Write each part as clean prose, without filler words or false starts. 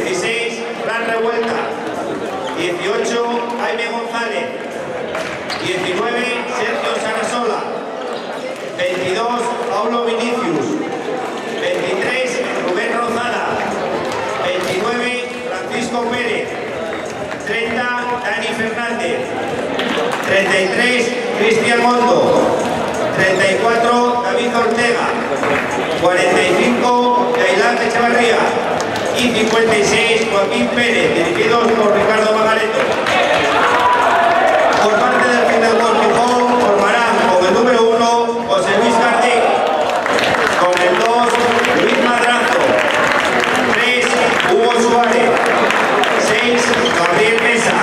16, Fran Revuelta. 18, Jaime González. 19, Sergio Sarasola. 22, Paulo Vinicius. 23, Rubén Rozada. 29, Francisco Pérez. 30, Dani Fernández. 33, Cristian Mondo. 34, David Ortega. 45, Yailán Echevarría. Y 56, Joaquín Pérez, dirigidos por Ricardo Magareto. Por parte del Finedwork Gijón formarán con el número 1 José Luis García, con el 2 Luis Madrazo, 3 Hugo Suárez, 6 Gabriel Mesa,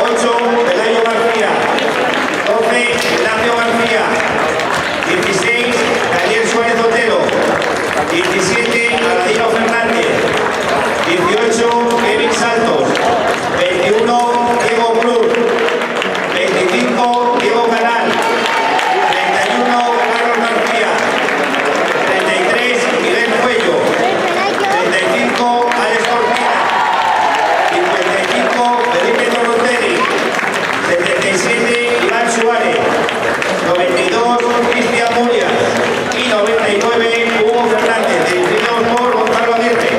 8 Pelayo García, 12 Ignacio García, 16 Daniel Suárez Otero, 17 Aladino Fernández, 18 Kevin Santos, 21 Diego Cruz, 25 Diego Canal, 31 Carlos García, 33 Miguel Cuello, 35 Alex Cortina, 55 Felipe Torroteri, 77 Iván Suárez, 92 Cristian Murias y 99 Hugo Fernández, dirigidos por Gonzalo Aguirre.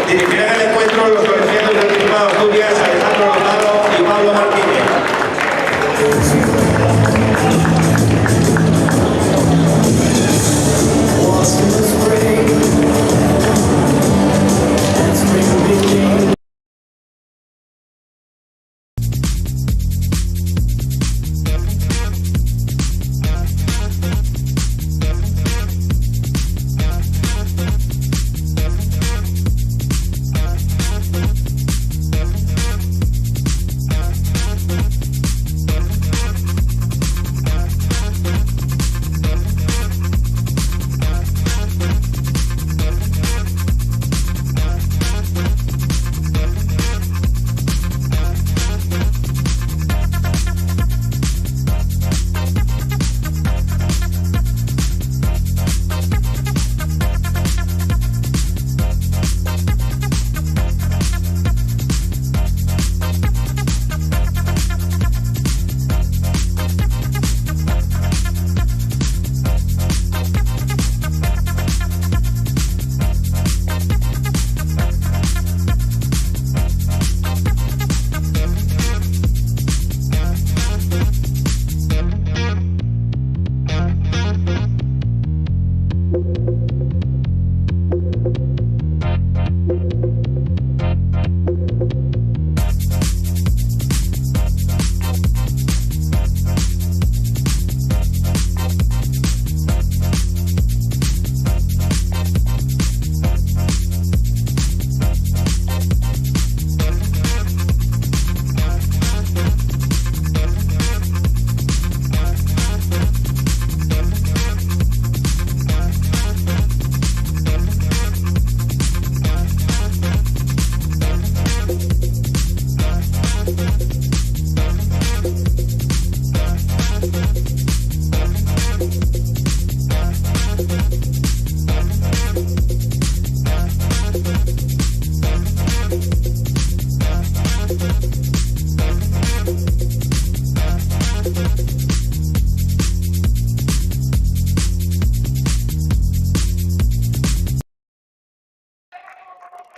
Dirigirán el encuentro los colegiados del Principado de Asturias, Alejandro Lozano y Pablo Martínez.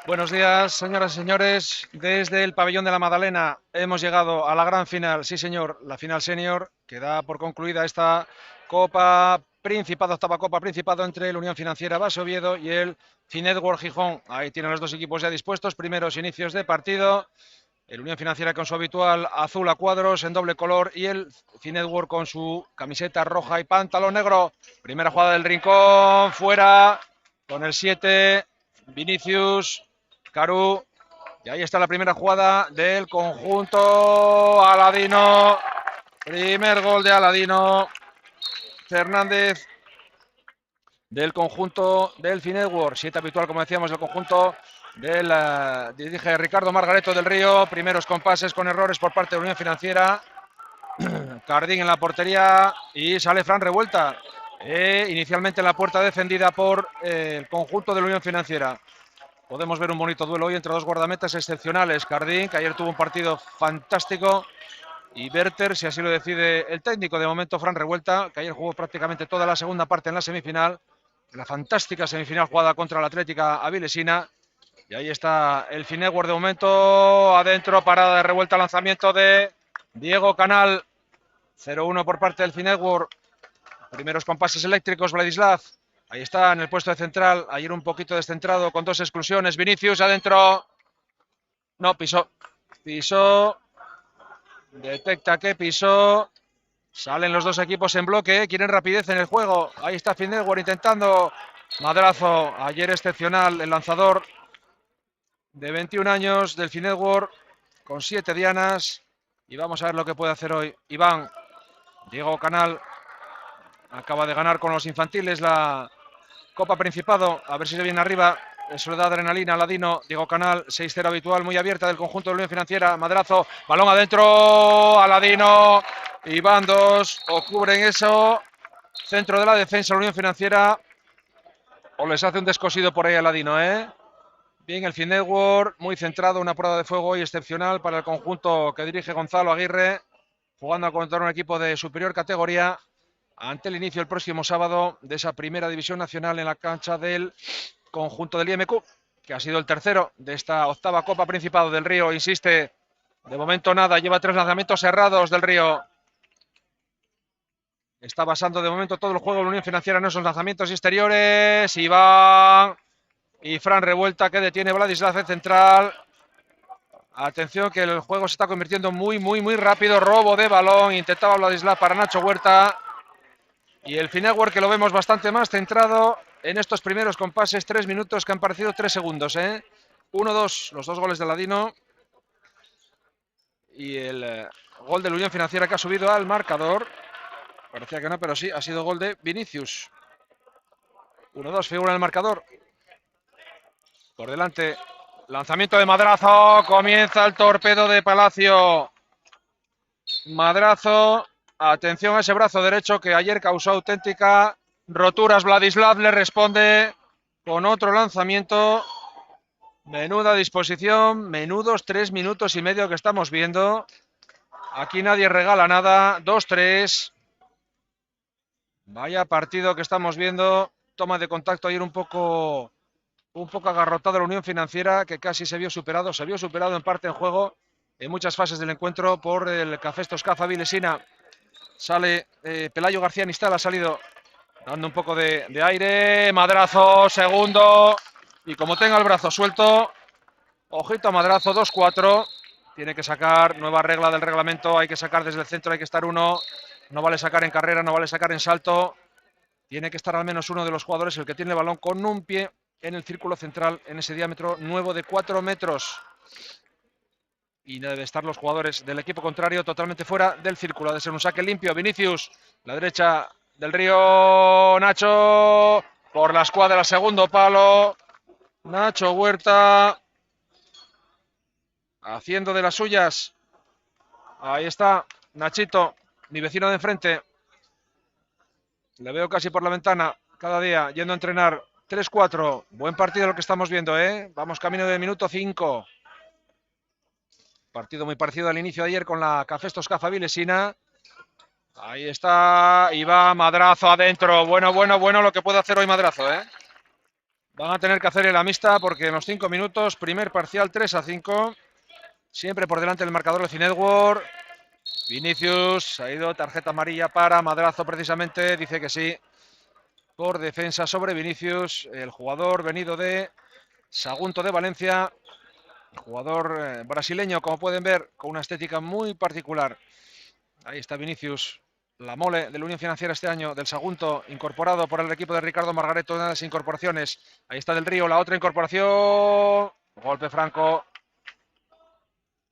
Buenos días, señoras y señores. Desde el pabellón de la Madalena hemos llegado a la gran final, sí señor, la final senior, que da por concluida esta Copa Principado, octava Copa Principado entre el Unión Financiera Base Oviedo y el Finedwork Gijón. Ahí tienen los dos equipos ya dispuestos, primeros inicios de partido. El Unión Financiera con su habitual azul a cuadros en doble color y el Finedwork con su camiseta roja y pantalón negro. Primera jugada del rincón, fuera, con el 7, Vinicius, Caru, y ahí está la primera jugada del conjunto aladino. Primer gol de Aladino Fernández del conjunto del Finedwork. 7 habitual, como decíamos, del conjunto del dirige Ricardo Margareto del Río. Primeros compases con errores por parte de la Unión Financiera. Cardín en la portería y sale Fran Revuelta. Inicialmente en la puerta defendida por el conjunto de la Unión Financiera. podemos ver un bonito duelo hoy entre dos guardametas excepcionales. Cardín, que ayer tuvo un partido fantástico, y Werther, si así lo decide el técnico. De momento, Fran Revuelta, que ayer jugó prácticamente toda la segunda parte en la semifinal, en la fantástica semifinal jugada contra la Atlética Avilesina. Y ahí está el Finegor de momento, adentro, parada de Revuelta, lanzamiento de Diego Canal. 0-1 por parte del Finegor. Primeros compases eléctricos, Vladislav. Ahí está en el puesto de central. Ayer un poquito descentrado con dos exclusiones. Vinicius adentro. No, pisó. Pisó. Detecta que pisó. Salen los dos equipos en bloque. Quieren rapidez en el juego. Ahí está Finegor intentando. Madrazo. Ayer excepcional el lanzador de 21 años del Finegor con 7 dianas. Y vamos a ver lo que puede hacer hoy Iván. Diego Canal acaba de ganar con los infantiles la Copa Principado. A ver si se viene arriba. Eso le da adrenalina a Ladino. Diego Canal, 6-0 habitual, muy abierta del conjunto de la Unión Financiera. Madrazo, balón adentro. Aladino. Iván 2. O cubren eso. Centro de la defensa, la Unión Financiera. O les hace un descosido por ahí a Ladino, ¿eh? Bien, el Finegor, muy centrado. Una prueba de fuego hoy excepcional para el conjunto que dirige Gonzalo Aguirre. Jugando contra un equipo de superior categoría. Ante el inicio el próximo sábado de esa primera división nacional en la cancha del conjunto del IMQ, que ha sido el tercero de esta octava Copa Principado del Río. Insiste, de momento nada, lleva 3 lanzamientos cerrados del Río. Está basando de momento todo el juego de la Unión Financiera en esos lanzamientos exteriores. Iván y Fran Revuelta, que detiene Vladislav en central. Atención que el juego se está convirtiendo muy rápido. Robo de balón, intentaba Vladislav para Nacho Huerta. Y el Finegor, que lo vemos bastante más centrado en estos primeros compases, 3 minutos que han parecido 3 segundos. 1-2, los 2 goles de Ladino. Y el gol de la Unión Financiera que ha subido al marcador. Parecía que no, pero sí, ha sido gol de Vinicius. 1-2, figura en el marcador. Por delante, lanzamiento de Madrazo. Comienza el torpedo de Palacio. Madrazo. Atención a ese brazo derecho que ayer causó auténtica roturas. Vladislav le responde con otro lanzamiento. Menuda disposición, menudos 3 minutos y medio que estamos viendo. Aquí nadie regala nada. 2-3. Vaya partido que estamos viendo. Toma de contacto ayer un poco agarrotado la Unión Financiera, que casi se vio superado. Se vio superado en parte en juego en muchas fases del encuentro por el Cafestos Caza Vilesina. Sale Pelayo García Nistal, ha salido dando un poco de aire. Madrazo, segundo. Y como tenga el brazo suelto, ojito a Madrazo, 2-4. Tiene que sacar, nueva regla del reglamento. Hay que sacar desde el centro, hay que estar uno. No vale sacar en carrera, no vale sacar en salto. Tiene que estar al menos uno de los jugadores, el que tiene el balón, con un pie en el círculo central, en ese diámetro nuevo de 4 metros. Y debe estar los jugadores del equipo contrario totalmente fuera del círculo. Ha de ser un saque limpio. Vinicius, la derecha del Río. Nacho, por la escuadra, segundo palo. Nacho Huerta, haciendo de las suyas. Ahí está Nachito, mi vecino de enfrente. Le veo casi por la ventana cada día, yendo a entrenar. 3-4, buen partido lo que estamos viendo, ¿eh? Vamos camino del minuto 5. Partido muy parecido al inicio de ayer con la Cafestos Caza Vilesina. Ahí está, y va Madrazo adentro. Bueno lo que puede hacer hoy Madrazo, ¿eh? Van a tener que hacer el amista porque en los 5 minutos, primer parcial 3-5. Siempre por delante del marcador de Finegor. Vinicius, ha ido tarjeta amarilla para Madrazo precisamente, dice que sí. Por defensa sobre Vinicius, el jugador venido de Sagunto de Valencia. Jugador brasileño, como pueden ver, con una estética muy particular. Ahí está Vinicius, la mole de la Unión Financiera este año, del Sagunto, incorporado por el equipo de Ricardo Margareto, una de las incorporaciones. Ahí está Del Río, la otra incorporación. Golpe franco.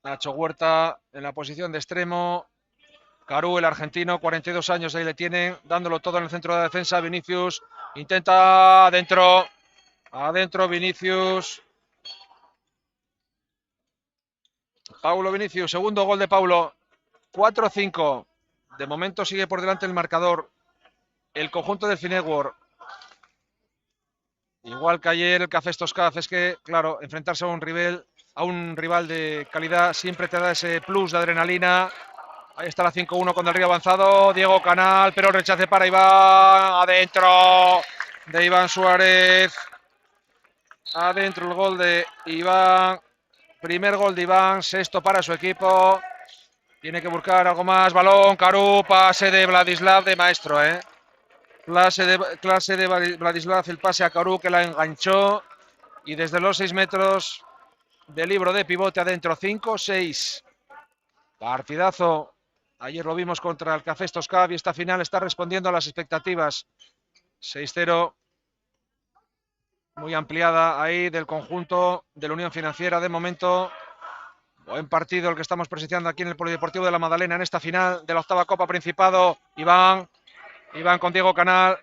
Nacho Huerta en la posición de extremo. Carú, el argentino, 42 años, ahí le tienen, dándolo todo en el centro de la defensa. Vinicius intenta adentro. Adentro Vinicius. Paulo Vinicius, segundo gol de Paulo. 4-5. De momento sigue por delante el marcador el conjunto del Finegor. igual que ayer el Café Estos Caf, es que, claro, enfrentarse a un rival de calidad siempre te da ese plus de adrenalina. Ahí está la 5-1 con Del Río avanzado, Diego Canal, pero rechace para Iván, adentro de Iván Suárez. Adentro el gol de Iván, primer gol de Iván, sexto para su equipo. Tiene que buscar algo más, balón, Caru, pase de Vladislav de maestro, Clase de Vladislav, el pase a Caru que la enganchó y desde los 6 metros de libro de pivote adentro, 5-6. Partidazo. Ayer lo vimos contra el Café Estos Caf y esta final está respondiendo a las expectativas. 6-0. Muy ampliada ahí del conjunto de la Unión Financiera. De momento, buen partido el que estamos presenciando aquí en el Polideportivo de la Madalena en esta final de la octava Copa Principado. Iván con Diego Canal.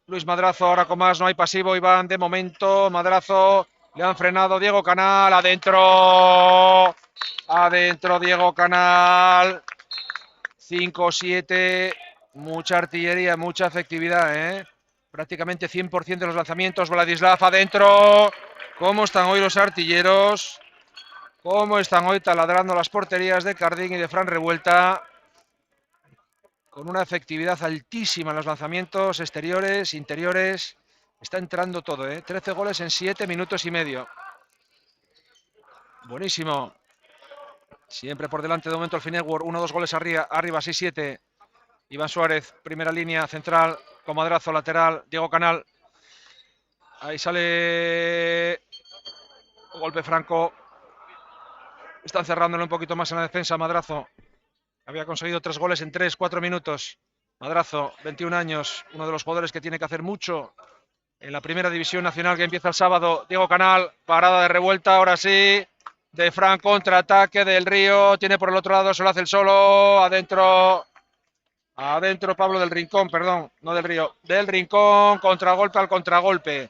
Luis Madrazo ahora con más, no hay pasivo. Iván de momento, Madrazo, le han frenado. Diego Canal, adentro. Adentro Diego Canal. 5-7. Mucha artillería, mucha efectividad, Prácticamente 100% de los lanzamientos. Vladislav adentro. ¿Cómo están hoy los artilleros? ¿Cómo están hoy taladrando las porterías de Cardín y de Fran Revuelta? Con una efectividad altísima en los lanzamientos exteriores, interiores. Está entrando todo, 13 goles en 7 minutos y medio. Buenísimo. Siempre por delante de momento el Finetwork. 1-2 goles arriba 6-7. Iván Suárez, primera línea central, con Madrazo lateral, Diego Canal. Ahí sale golpe franco. Están cerrándolo un poquito más en la defensa. Madrazo había conseguido 3 goles en 3-4 minutos. Madrazo, 21 años, uno de los jugadores que tiene que hacer mucho en la primera división nacional que empieza el sábado. Diego Canal, parada de Revuelta, ahora sí. De Fran, contraataque del Río. Tiene por el otro lado, se lo hace el solo. Adentro Pablo del Rincón, perdón, no del Río. Del Rincón, contragolpe al contragolpe.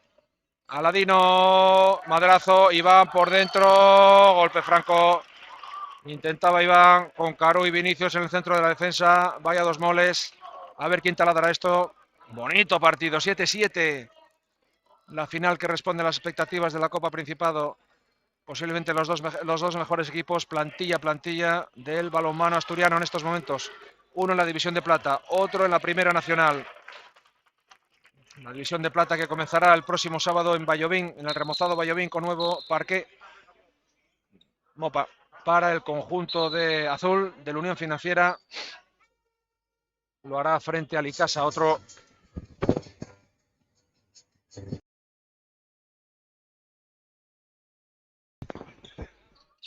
Aladino, Madrazo, Iván por dentro. Golpe franco. Intentaba Iván con Caru y Vinicius en el centro de la defensa. Vaya dos moles. A ver quién taladrará esto. Bonito partido, 7-7. La final que responde a las expectativas de la Copa Principado. Posiblemente los dos mejores equipos, plantilla del balonmano asturiano en estos momentos. Uno en la división de plata, otro en la primera nacional. La división de plata que comenzará el próximo sábado en Vallovín, en el remozado Vallovín con nuevo parqué. Mopa para el conjunto de azul de la Unión Financiera. Lo hará frente al Icasa, otro.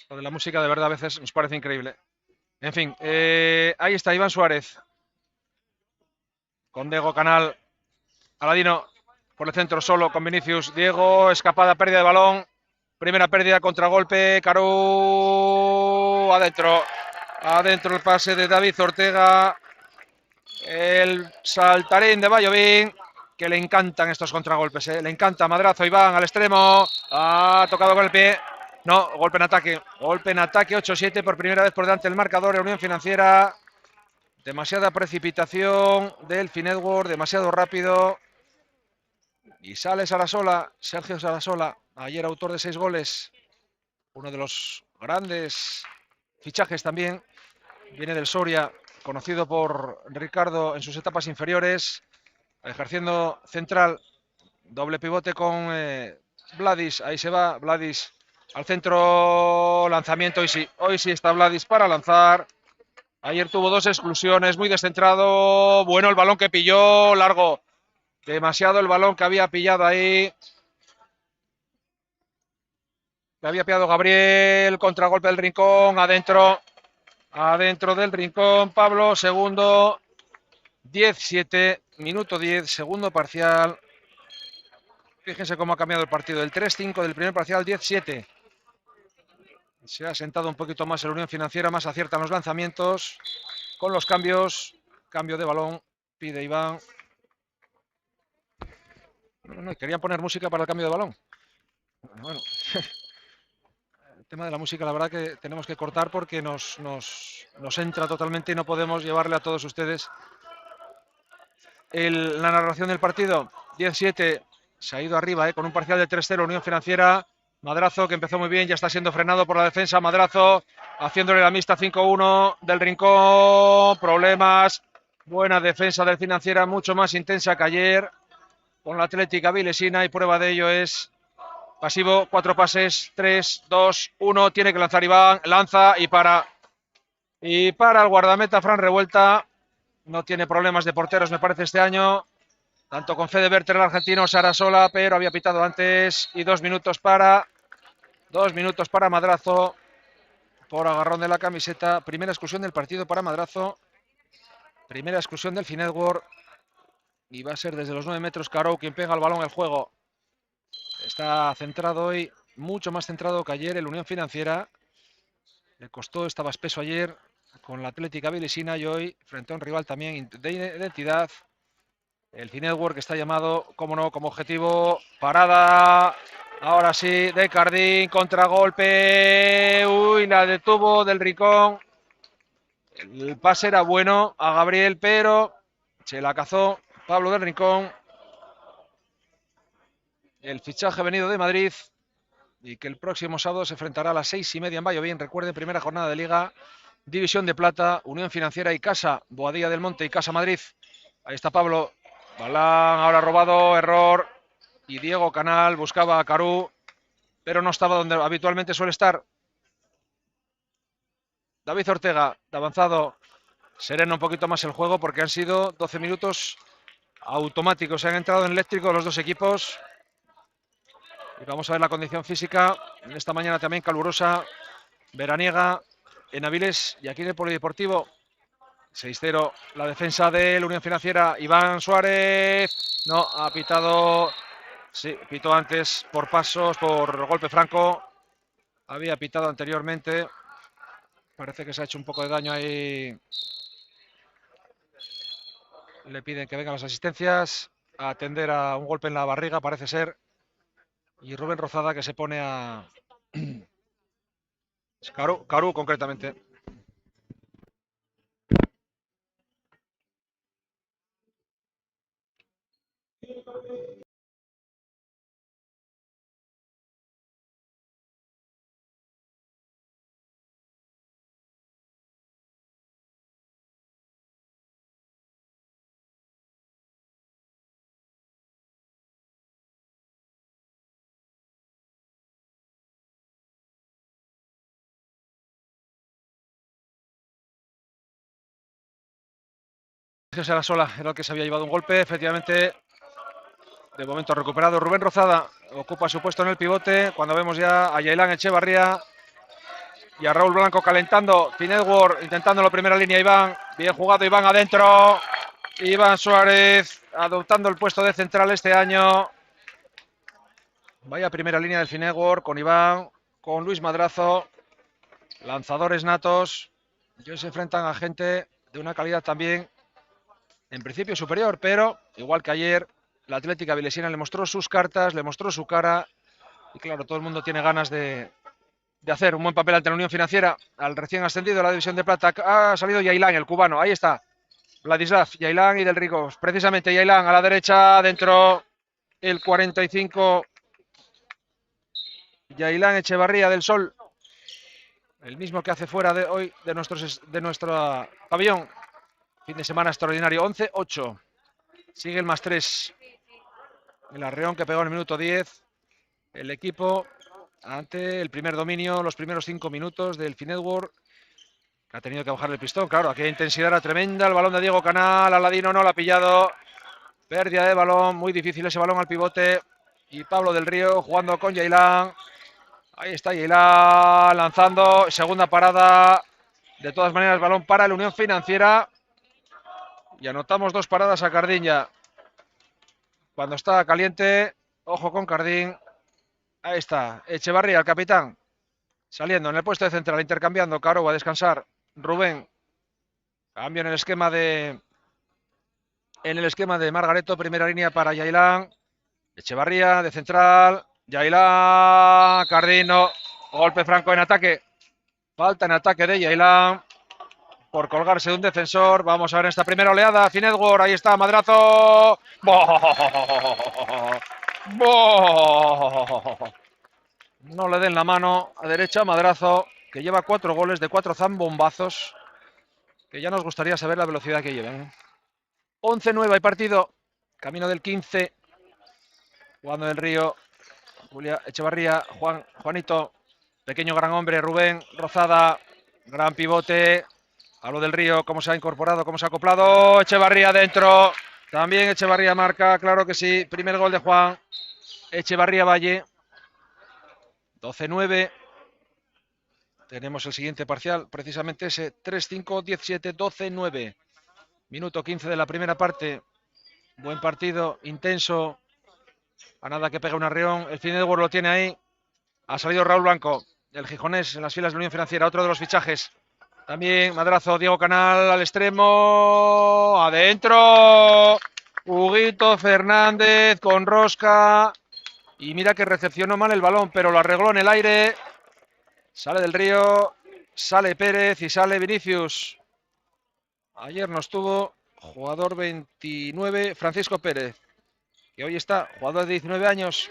Lo de la música de verdad a veces nos parece increíble. En fin, ahí está Iván Suárez. Con Diego Canal. Aladino por el centro solo con Vinicius. Diego, escapada, pérdida de balón. Primera pérdida, contragolpe. Caru. Adentro el pase de David Ortega. El saltarín de Vallovín. Que le encantan estos contragolpes. Le encanta. Madrazo, Iván al extremo. Ha tocado con el pie. No, golpe en ataque. Golpe en ataque, 8-7 por primera vez por delante del marcador de la Unión Financiera. Demasiada precipitación del Finetwork, demasiado rápido. Y sale Sarasola, Sergio Sarasola, ayer autor de 6 goles. Uno de los grandes fichajes también. Viene del Soria, conocido por Ricardo en sus etapas inferiores. Ejerciendo central, doble pivote con Vladis. Ahí se va, Vladis. Al centro, lanzamiento, hoy sí está Vladis para lanzar. Ayer tuvo 2 exclusiones, muy descentrado. Bueno el balón que pilló, largo. Demasiado el balón que había pillado ahí. Que había pillado Gabriel, contragolpe del Rincón, adentro del Rincón, Pablo, segundo. 10-7, minuto 10, segundo parcial. Fíjense cómo ha cambiado el partido, del 3-5 del primer parcial, 10-7. Se ha sentado un poquito más en la Unión Financiera, más aciertan los lanzamientos. Con los cambios, cambio de balón, pide Iván. No, querían poner música para el cambio de balón. Bueno, el tema de la música, la verdad que tenemos que cortar porque nos entra totalmente y no podemos llevarle a todos ustedes la narración del partido. 10-7, Se ha ido arriba, con un parcial de 3-0 Unión Financiera. Madrazo, que empezó muy bien, ya está siendo frenado por la defensa. Madrazo haciéndole la mixta 5-1 del Rincón. Problemas. Buena defensa del Financiera, mucho más intensa que ayer con la Atlética Vilesina, y prueba de ello es pasivo, 4 pases, 3, 2, 1. Tiene que lanzar Iván, lanza y para. Y para el guardameta Fran Revuelta. No tiene problemas de porteros, me parece, este año. Tanto con Fede Berter, el argentino, Sarasola, pero había pitado antes. Y 2 minutos para Madrazo por agarrón de la camiseta. Primera exclusión del partido para Madrazo. Primera exclusión del Finetwork. Y va a ser desde los 9 metros Carou quien pega el balón al juego. Está centrado hoy, mucho más centrado que ayer el Unión Financiera. Le costó, estaba espeso ayer con la Atlética Vilesina, y hoy frente a un rival también de identidad. El Finetwork está llamado, como no, como objetivo. Parada, ahora sí, de Cardín, contragolpe. Uy, la detuvo del Rincón. El pase era bueno a Gabriel, pero se la cazó Pablo del Rincón. El fichaje venido de Madrid, y que el próximo sábado se enfrentará a las 6:30 en Valladolid. Recuerden, primera jornada de Liga, División de Plata, Unión Financiera y Casa Boadilla del Monte y Casa Madrid. Ahí está Pablo. Balán ahora robado, error. Y Diego Canal buscaba a Carú, pero no estaba donde habitualmente suele estar. David Ortega, de avanzado, serena un poquito más el juego porque han sido 12 minutos automáticos. Se han entrado en eléctrico los dos equipos. Y vamos a ver la condición física. En esta mañana también calurosa, veraniega, en Avilés y aquí en el Polideportivo. 6-0 la defensa de la Unión Financiera. Iván Suárez. No, ha pitado. Sí, pitó antes por pasos, por golpe franco. Había pitado anteriormente. Parece que se ha hecho un poco de daño ahí. Le piden que vengan las asistencias a atender a un golpe en la barriga, parece ser. Y Rubén Rozada, que se pone a. Carú concretamente. Será sola, era el que se había llevado un golpe, efectivamente. De momento recuperado Rubén Rozada, ocupa su puesto en el pivote. Cuando vemos ya a Yailán Echevarría y a Raúl Blanco calentando. Finetwork intentando la primera línea. Iván, bien jugado Iván adentro. Iván Suárez adoptando el puesto de central este año. Vaya primera línea del Finetwork con Iván, con Luis Madrazo. Lanzadores natos. Ellos se enfrentan a gente de una calidad también en principio superior, pero igual que ayer, la Atlética Vilesina le mostró sus cartas, le mostró su cara, y claro, todo el mundo tiene ganas de hacer un buen papel ante la Unión Financiera. Al recién ascendido a la División de Plata ha salido Yailán, el cubano, ahí está, Vladislav, Yailán y Del Rico, precisamente Yailán a la derecha, dentro el 45, Yailán Echevarría del Sol, el mismo que hace fuera de hoy de nuestro pabellón. Fin de semana extraordinario, 11-8. Sigue el +3. El Arreón que pegó en el minuto 10. El equipo ante el primer dominio, los primeros 5 minutos del Finetwork, que ha tenido que bajar el pistón. Claro, aquella intensidad era tremenda. El balón de Diego Canal, Aladino no lo ha pillado. Pérdida de balón, muy difícil ese balón al pivote. Y Pablo del Río jugando con Yailán. Ahí está Yailán lanzando. Segunda parada. De todas maneras, balón para la Unión Financiera. Y anotamos 2 paradas a Cardín ya. Cuando está caliente, ojo con Cardín. Ahí está, Echevarría, el capitán. Saliendo en el puesto de central, intercambiando. Caro a descansar. Rubén. Cambio en el esquema de. En el esquema de Margareto. Primera línea para Yailán. Echevarría de central. Yailán. Cardino. Golpe franco en ataque. Falta en ataque de Yailán. Por colgarse de un defensor. Vamos a ver en esta primera oleada. Finetwork, ahí está, Madrazo. ¡Boh! No le den la mano a derecha, Madrazo, que lleva 4 goles de 4 zambombazos, que ya nos gustaría saber la velocidad que llevan. 11-9 hay partido, camino del 15, jugando del Río, Julia Echevarría, Juanito, pequeño gran hombre, Rubén Rozada, gran pivote, hablo del Río, cómo se ha incorporado, cómo se ha acoplado, Echevarría dentro, también Echevarría marca, claro que sí, primer gol de Juan, Echevarría Valle, 12-9. Tenemos el siguiente parcial, precisamente ese 3-5, 17, 12-9. Minuto 15 de la primera parte. Buen partido, intenso. A nada que pega un arreón. El Finedworld lo tiene ahí. Ha salido Raúl Blanco, el gijonés, en las filas de la Unión Financiera. Otro de los fichajes. También Madrazo, Diego Canal al extremo. Adentro. Huguito Fernández con rosca. Y mira que recepcionó mal el balón, pero lo arregló en el aire. Sale del Río, sale Pérez y sale Vinicius. Ayer no estuvo, jugador 29, Francisco Pérez, que hoy está, jugador de 19 años.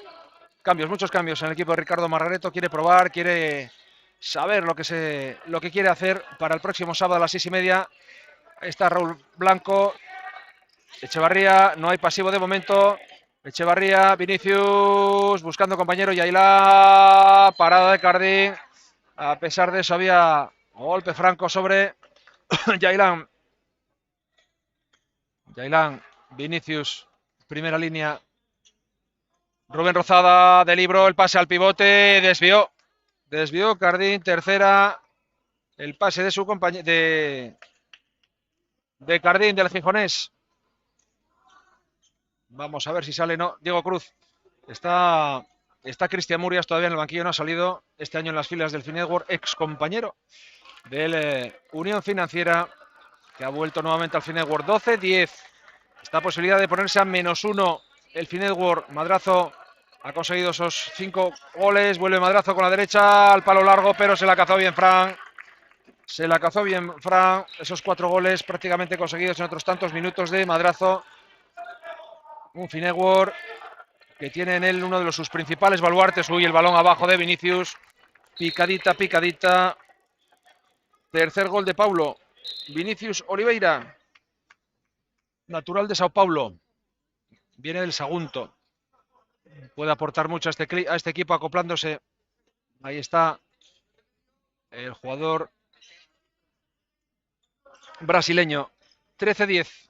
Cambios, muchos cambios en el equipo de Ricardo Margareto. Quiere probar, quiere saber lo que quiere hacer para el próximo sábado a las 6:30. Ahí está Raúl Blanco, Echevarría, no hay pasivo de momento. Echevarría, Vinicius, buscando compañero, Yailá, parada de Cardín. A pesar de eso había golpe franco sobre Yailán. Yailán, Vinicius, primera línea. Rubén Rozada, de libro, el pase al pivote, desvió. Desvió Cardín, tercera. El pase de su compañero de Cardín, del gijonés. Vamos a ver si sale, no. Diego Cruz. Está Cristian Murias todavía en el banquillo, no ha salido este año en las filas del Finedworld, ex compañero del Unión Financiera, que ha vuelto nuevamente al Finedworld. 12-10. Esta posibilidad de ponerse a -1 el Finedworld. Madrazo ha conseguido esos 5 goles. Vuelve Madrazo con la derecha al palo largo, pero se la cazó bien Fran. Esos 4 goles prácticamente conseguidos en otros tantos minutos de Madrazo. Un Finedworld que tiene en él uno de sus principales baluartes. Uy, el balón abajo de Vinicius. Picadita, picadita. Tercer gol de Paulo. Vinicius Oliveira, natural de Sao Paulo. Viene del Sagunto. Puede aportar mucho a este equipo acoplándose. Ahí está el jugador brasileño. 13-10.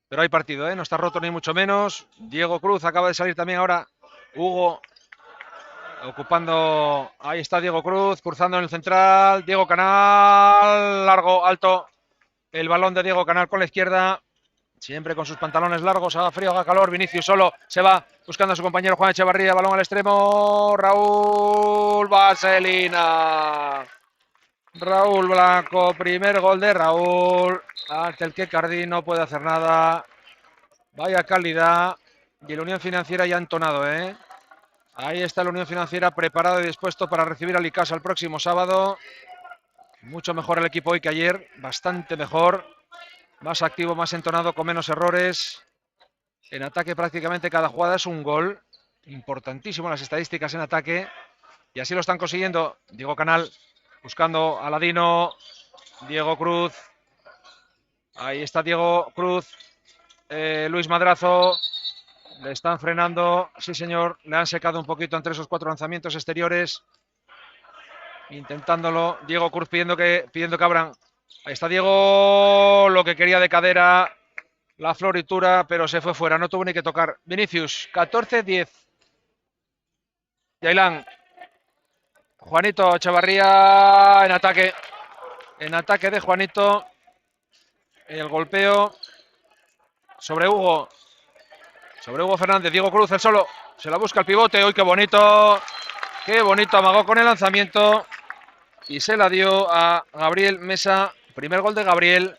Pero hay partido, ¿eh? No está roto ni mucho menos. Diego Cruz acaba de salir también ahora. Hugo ocupando. Ahí está Diego Cruz, cruzando en el central. Diego Canal, largo, alto. El balón de Diego Canal con la izquierda. Siempre con sus pantalones largos, haga frío, haga calor. Vinicius solo se va buscando a su compañero Juan Echevarría. Balón al extremo. Raúl Vaselina. Raúl Blanco, primer gol de Raúl, ante el que Cardín no puede hacer nada. Vaya calidad. Y la Unión Financiera ya ha entonado, ¿eh? Ahí está la Unión Financiera preparado y dispuesto para recibir al Icasa el próximo sábado. Mucho mejor el equipo hoy que ayer, bastante mejor. Más activo, más entonado, con menos errores. En ataque prácticamente cada jugada es un gol. Importantísimo las estadísticas en ataque. Y así lo están consiguiendo. Diego Canal buscando a Ladino. Diego Cruz. Ahí está Diego Cruz. Luis Madrazo. Le están frenando. Sí, señor. Le han secado un poquito entre esos 4 lanzamientos exteriores. Intentándolo. Diego Cruz pidiendo que abran. Ahí está Diego. Lo que quería de cadera. La floritura, pero se fue fuera. No tuvo ni que tocar. Vinicius. 14-10. Yailán. Juanito Echevarría en ataque. En ataque de Juanito. El golpeo sobre Hugo. Sobre Hugo Fernández. Diego Cruz, el solo. Se la busca el pivote. ¡Uy, qué bonito! Qué bonito. Amagó con el lanzamiento. Y se la dio a Gabriel Mesa. Primer gol de Gabriel.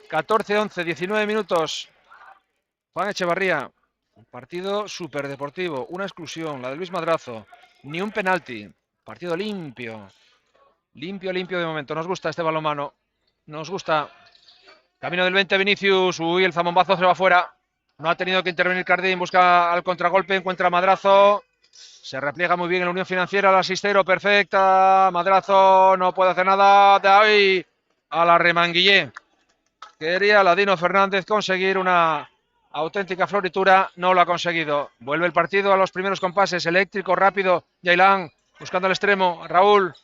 14-11, 19 minutos. Juan Echevarría. Un partido súper deportivo. Una exclusión, la de Luis Madrazo. Ni un penalti. Partido limpio. Limpio, limpio de momento. Nos gusta este balonmano. Nos gusta. Camino del 20, Vinicius. Uy, el zambombazo se va fuera. No ha tenido que intervenir Cardín, busca al contragolpe, encuentra Madrazo. Se repliega muy bien en la Unión Financiera, la 6-0, perfecta. Madrazo no puede hacer nada. De ahí a la remanguillé. Quería Ladino Fernández conseguir una auténtica floritura, no lo ha conseguido. Vuelve el partido a los primeros compases, eléctrico, rápido. Yailán buscando el extremo. Raúl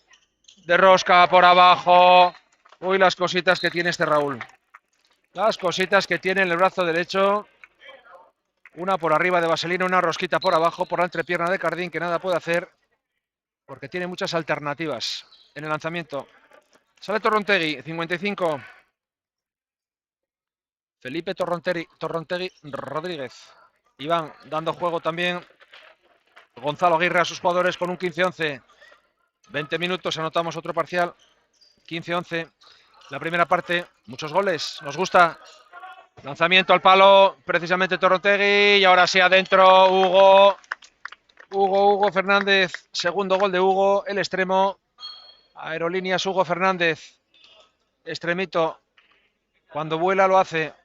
de rosca por abajo. Uy, las cositas que tiene este Raúl. Las cositas que tiene en el brazo derecho. Una por arriba de Vaselina, una rosquita por abajo, por la entrepierna de Cardín, que nada puede hacer, porque tiene muchas alternativas en el lanzamiento. Sale Torrontegui, 55. Felipe Torrontegui Rodríguez. Iván dando juego también. Gonzalo Aguirre a sus jugadores con un 15-11. 20 minutos, anotamos otro parcial. 15-11. La primera parte, muchos goles. Nos gusta. Lanzamiento al palo, precisamente Torrontegui. Y ahora sí adentro, Hugo Fernández. Segundo gol de Hugo, el extremo. Aerolíneas Hugo Fernández. Extremito. Cuando vuela lo hace.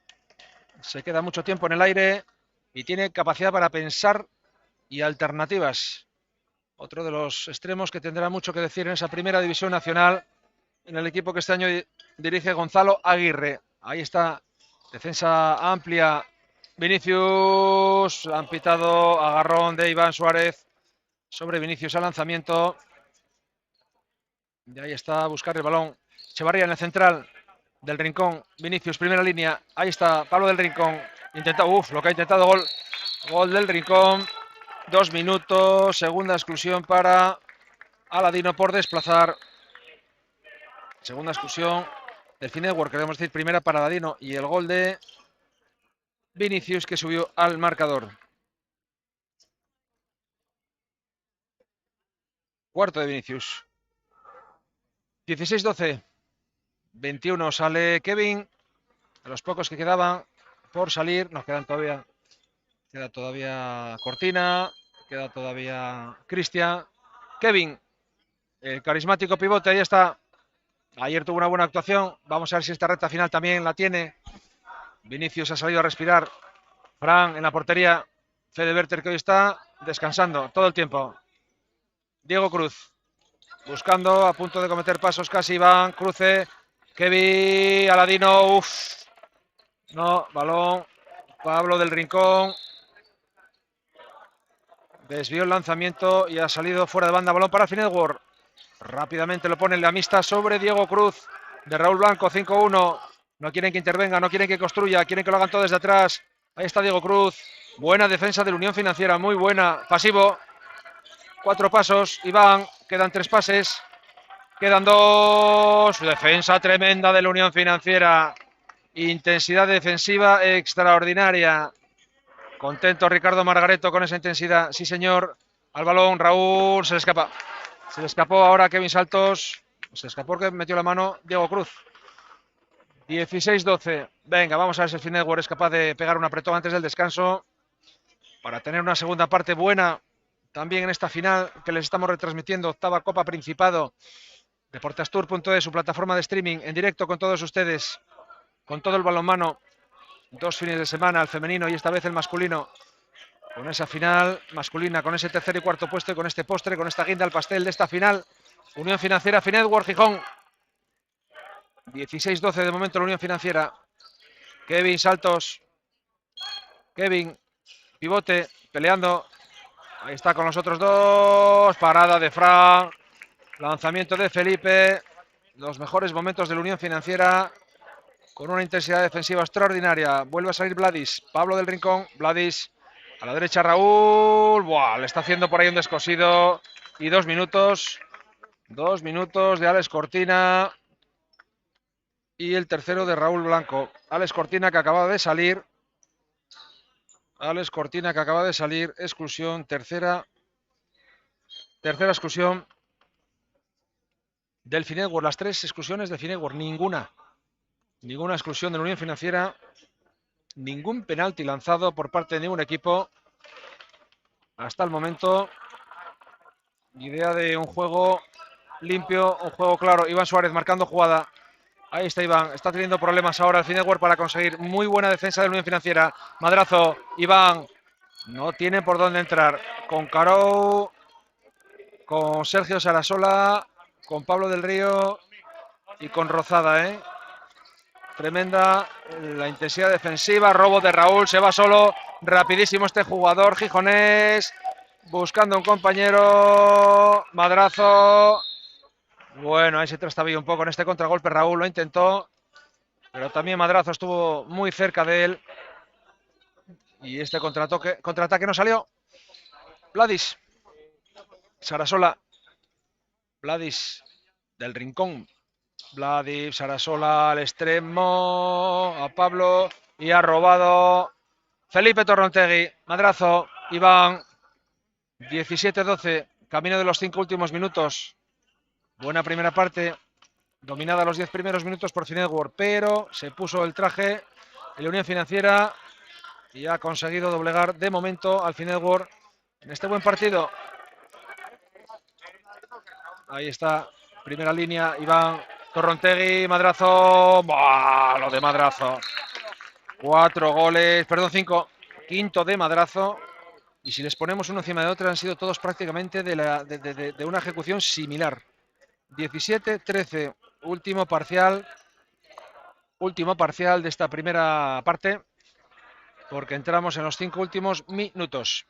Se queda mucho tiempo en el aire y tiene capacidad para pensar y alternativas. Otro de los extremos que tendrá mucho que decir en esa primera división nacional, en el equipo que este año dirige Gonzalo Aguirre. Ahí está, defensa amplia. Vinicius, han pitado, agarrón de Iván Suárez sobre Vinicius al lanzamiento. Y ahí está, a buscar el balón. Echevarría en el central del Rincón. Vinicius, primera línea. Ahí está, Pablo del Rincón. Intenta, lo que ha intentado, gol del Rincón. 2 minutos, segunda exclusión para Aladino por desplazar. Segunda exclusión del Finetwork, queremos decir, primera para Aladino. Y el gol de Vinicius, que subió al marcador. Cuarto de Vinicius. 16-12. 21 sale Kevin. A los pocos que quedaban por salir, nos quedan todavía. Queda todavía Cortina, queda todavía Cristian. Kevin, el carismático pivote, ahí está. Ayer tuvo una buena actuación. Vamos a ver si esta recta final también la tiene. Vinicius ha salido a respirar. Fran en la portería. Fede Berter, que hoy está descansando todo el tiempo. Diego Cruz, buscando, a punto de cometer pasos casi. Iván, cruce. Kevin, Aladino, no, balón. Pablo del Rincón. Desvió el lanzamiento y ha salido fuera de banda. Balón para Finetwork. Rápidamente lo pone la mixta sobre Diego Cruz de Raúl Blanco. 5-1. No quieren que intervenga, no quieren que construya, quieren que lo hagan todo desde atrás. Ahí está Diego Cruz. Buena defensa de la Unión Financiera, muy buena. Pasivo. 4 pasos. Iván, quedan 3 pases. Quedan 2. Defensa tremenda de la Unión Financiera. Intensidad defensiva extraordinaria. Contento Ricardo Margareto con esa intensidad. Sí, señor. Al balón, Raúl, se le escapa. Se le escapó ahora a Kevin Saltos. Se escapó porque metió la mano Diego Cruz. 16-12. Venga, vamos a ver si el Finetwork es capaz de pegar un apretón antes del descanso. Para tener una segunda parte buena. También en esta final que les estamos retransmitiendo. Octava Copa Principado. Deportastur.es, su plataforma de streaming. En directo con todos ustedes. Con todo el balonmano. 2 fines de semana, el femenino y esta vez el masculino. Con esa final masculina, con ese tercer y cuarto puesto y con este postre, con esta guinda al pastel de esta final. Unión Financiera, Finetwork, Gijón. 16-12 de momento la Unión Financiera. Kevin Saltos. Kevin, pivote, peleando. Ahí está con los otros dos. Parada de Fran. Lanzamiento de Felipe. Los mejores momentos de la Unión Financiera. Con una intensidad defensiva extraordinaria. Vuelve a salir Vladis. Pablo del Rincón. Vladis. A la derecha Raúl. Buah, le está haciendo por ahí un descosido. Y 2 minutos. 2 minutos de Alex Cortina. Y el tercero de Raúl Blanco. Alex Cortina que acaba de salir. Alex Cortina que acaba de salir. Exclusión. Tercera exclusión del Finetwork. Las 3 exclusiones de Finetwork. Ninguna exclusión de la Unión Financiera. Ningún penalti lanzado por parte de ningún equipo. Hasta el momento. Idea de un juego limpio, un juego claro. Iván Suárez marcando jugada. Ahí está Iván, está teniendo problemas ahora el Fineware para conseguir muy buena defensa de la Unión Financiera. Madrazo, Iván, no tiene por dónde entrar. Con Carou, con Sergio Sarasola, con Pablo del Río y con Rozada, ¿eh? Tremenda la intensidad defensiva, robo de Raúl, se va solo, rapidísimo este jugador gijonés, buscando un compañero, Madrazo. Bueno, ahí se trastabilla un poco en este contragolpe, Raúl lo intentó, pero también Madrazo estuvo muy cerca de él. Y este contraataque no salió. Vladis, Sarasola, Vladis del Rincón. Vladis, Sarasola al extremo, a Pablo y ha robado Felipe Torrontegui. Madrazo, Iván, 17-12, camino de los 5 últimos minutos. Buena primera parte, dominada los 10 primeros minutos por Fineware, pero se puso el traje en la Unión Financiera y ha conseguido doblegar de momento al Fineware en este buen partido. Ahí está, primera línea, Iván Torrontegui, Madrazo. ¡Buah! Lo de Madrazo. 4 goles, perdón, 5. Quinto de Madrazo. Y si les ponemos uno encima de otro, han sido todos prácticamente de una ejecución similar. 17-13, último parcial de esta primera parte, porque entramos en los 5 últimos minutos.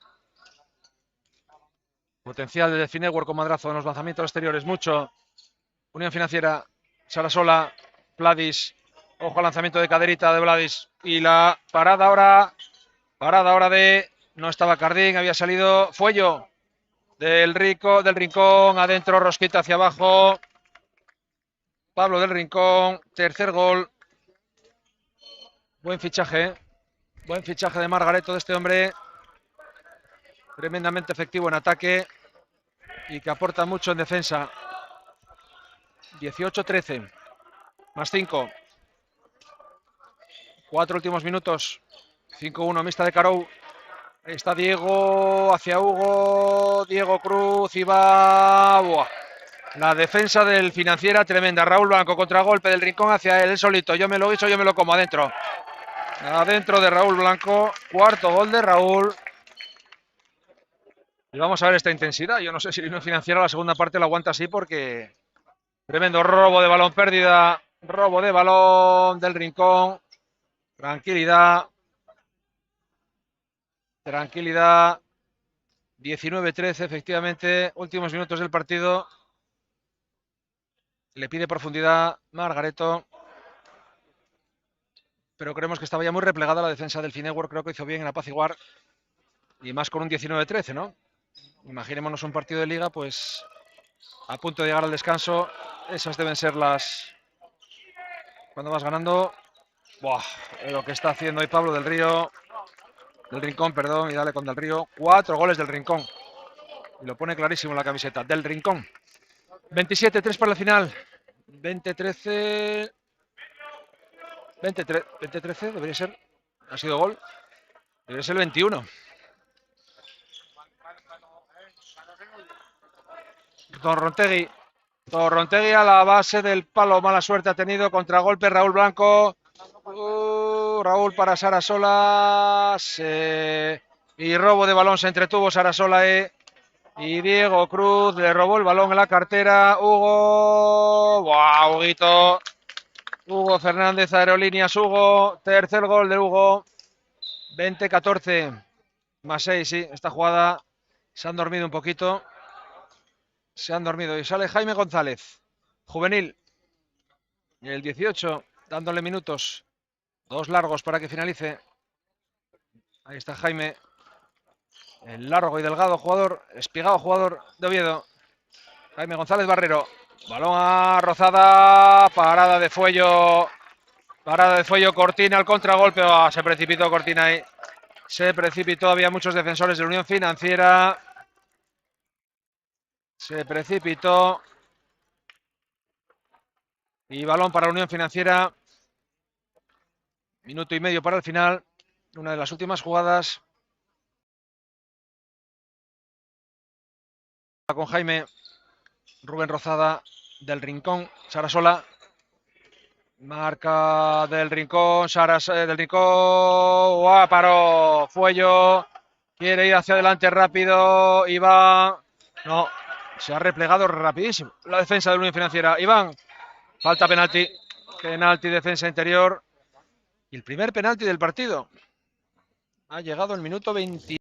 Potencial de Fineware con Madrazo en los lanzamientos exteriores, mucho. Unión Financiera, Sarasola, Vladis, ojo al lanzamiento de caderita de Vladis y la parada ahora de, no estaba Cardín, había salido Fuello del Rincón, adentro, rosquita hacia abajo, Pablo del Rincón, tercer gol, buen fichaje de Margareto de este hombre, tremendamente efectivo en ataque y que aporta mucho en defensa. 18-13, más 5. 4 últimos minutos. 5-1, mixta de Carou. Ahí está Diego, hacia Hugo, Diego Cruz y va... Buah. La defensa del Financiera tremenda. Raúl Blanco, contragolpe del Rincón hacia él solito. Yo me lo hizo, yo me lo como adentro. Adentro de Raúl Blanco. Cuarto gol de Raúl. Y vamos a ver esta intensidad. Yo no sé si la Unión Financiera la segunda parte la aguanta así porque... Tremendo robo de balón, pérdida. Robo de balón del Rincón. Tranquilidad. 19-13, efectivamente. Últimos minutos del partido. Le pide profundidad Margareto. Pero creemos que estaba ya muy replegada la defensa del Fineware. Creo que hizo bien en apaciguar. Y más con un 19-13, ¿no? Imaginémonos un partido de liga, pues a punto de llegar al descanso. Esas deben ser las... Cuando vas ganando. Buah, lo que está haciendo hoy Pablo del Río. Del Rincón, perdón, y dale con Del Río. 4 goles del Rincón. Y lo pone clarísimo en la camiseta. Del Rincón. 27-3 para la final. 20-13. 20-13 debería ser. Ha sido gol. Debería ser el 21. Torrontegui a la base del palo. Mala suerte ha tenido. Contragolpe Raúl Blanco. Raúl para Sarasola. Y robo de balón. Se entretuvo Sarasola. Y Diego Cruz le robó el balón en la cartera. Hugo. ¡Wow, Huguito! Hugo Fernández, Aerolíneas. Hugo. Tercer gol de Hugo. 20-14. Más 6, sí. Esta jugada se han dormido un poquito. Se han dormido. Y sale Jaime González. Juvenil. Y el 18. Dándole minutos. 2 largos para que finalice. Ahí está Jaime. El largo y delgado jugador. Espigado jugador de Oviedo. Jaime González Barrero. Balón a Rozada. Parada de Fuello. Cortina al contragolpe. Oh, se precipitó Cortina ahí. Se precipitó. Había muchos defensores de la Unión Financiera. Se precipitó. Y balón para la Unión Financiera. Minuto y medio para el final. Una de las últimas jugadas. Con Jaime. Rubén Rozada del Rincón. Sarasola. Marca del Rincón, del Rincón, ¡guau! Paró Fuello, quiere ir hacia adelante rápido, Iván, no, se ha replegado rapidísimo la defensa de la Unión Financiera. Iván, falta penalti, defensa interior, y el primer penalti del partido ha llegado el minuto 20.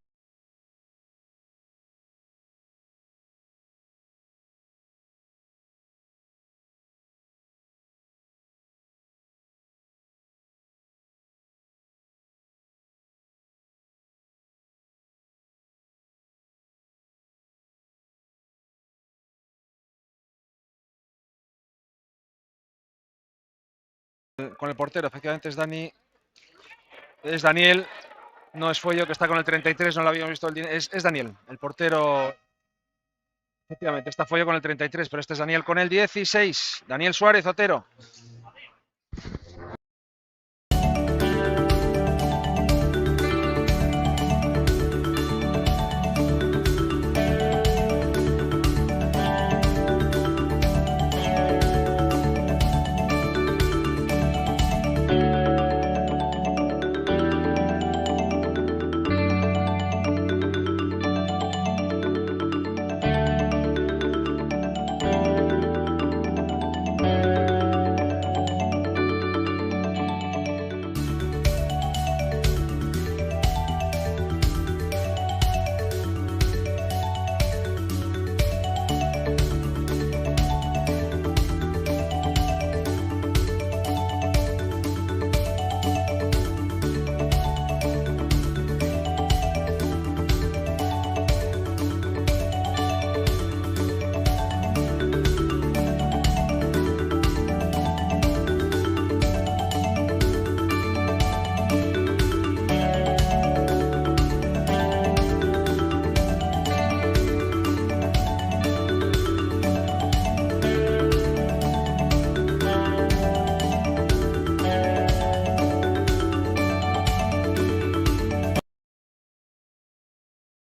Con el portero, efectivamente es Daniel, no es Fuello que está con el 33, no lo habíamos visto, es Daniel, el portero. Efectivamente, está Fuello con el 33, pero este es Daniel con el 16. Daniel Suárez, Otero.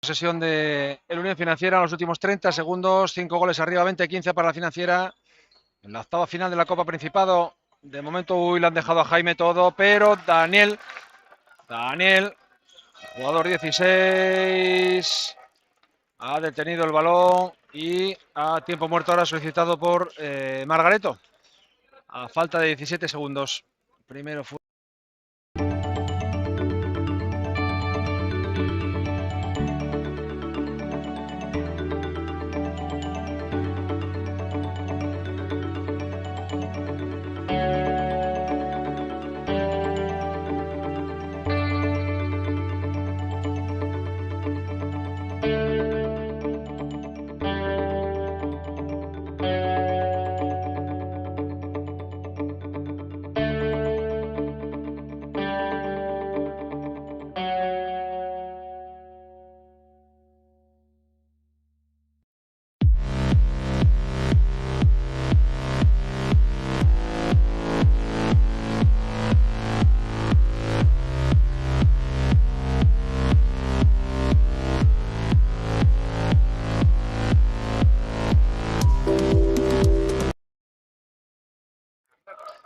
Sesión de el Unión Financiera en los últimos 30 segundos, 5 goles arriba, 20-15 para la Financiera. En la octava final de la Copa Principado, de momento le han dejado a Jaime todo, pero Daniel, jugador 16, ha detenido el balón y a tiempo muerto ahora solicitado por Margareto, a falta de 17 segundos. Primero fue...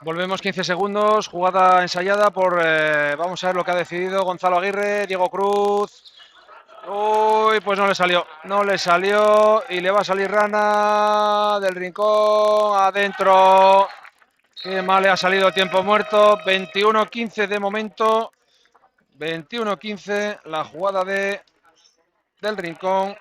Volvemos 15 segundos, jugada ensayada por, vamos a ver lo que ha decidido Gonzalo Aguirre, Diego Cruz. Uy, pues no le salió y le va a salir Rana del Rincón, adentro. Qué mal le ha salido tiempo muerto, 21-15 de momento, 21-15 la jugada del Rincón.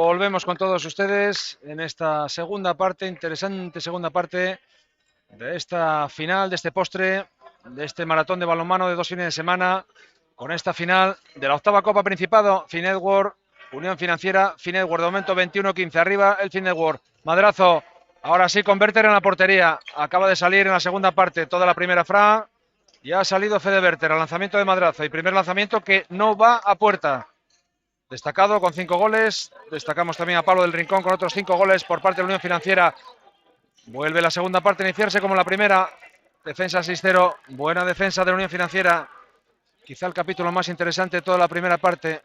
Volvemos con todos ustedes en esta segunda parte, interesante segunda parte de esta final, de este postre, de este maratón de balonmano de 2 fines de semana, con esta final de la octava Copa Principado, Finetworld, Unión Financiera, Finetworld, de momento 21-15, arriba el Finetworld, madrazo, ahora sí con Berter en la portería, acaba de salir en la segunda parte toda la primera Fran, ya ha salido Fede Berter al lanzamiento de madrazo y primer lanzamiento que no va a puerta. Destacado con 5 goles, destacamos también a Pablo del Rincón con otros 5 goles por parte de la Unión Financiera. Vuelve la segunda parte a iniciarse como la primera. Defensa 6-0, buena defensa de la Unión Financiera. Quizá el capítulo más interesante de toda la primera parte.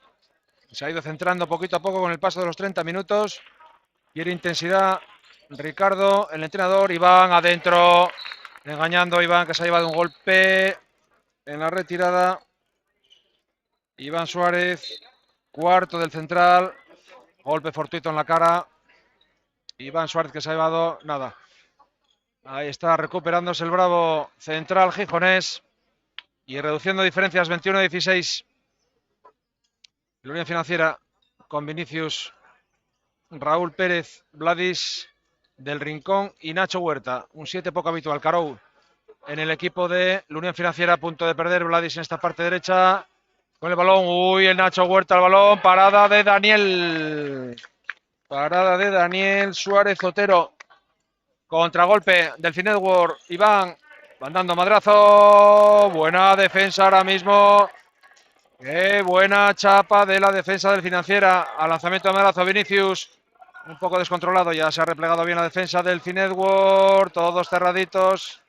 Se ha ido centrando poquito a poco con el paso de los 30 minutos. Quiere intensidad Ricardo, el entrenador. Iván adentro, engañando a Iván que se ha llevado un golpe en la retirada. Iván Suárez, cuarto del central. Golpe fortuito en la cara. Iván Suárez que se ha llevado nada. Ahí está recuperándose el bravo central gijonés y reduciendo diferencias 21-16. La Unión Financiera con Vinicius, Raúl Pérez, Vladis del Rincón y Nacho Huerta. Un 7 poco habitual. Carou en el equipo de la Unión Financiera, a punto de perder. Vladis en esta parte derecha con el balón. Uy, el Nacho Huerta al balón. Parada de Daniel. Parada de Daniel Suárez Otero. Contragolpe del Finetworld. Iván mandando madrazo. Buena defensa ahora mismo. Qué buena chapa de la defensa del Financiera. Al lanzamiento de madrazo Vinicius. Un poco descontrolado. Ya se ha replegado bien la defensa del Finetworld. Todos cerraditos.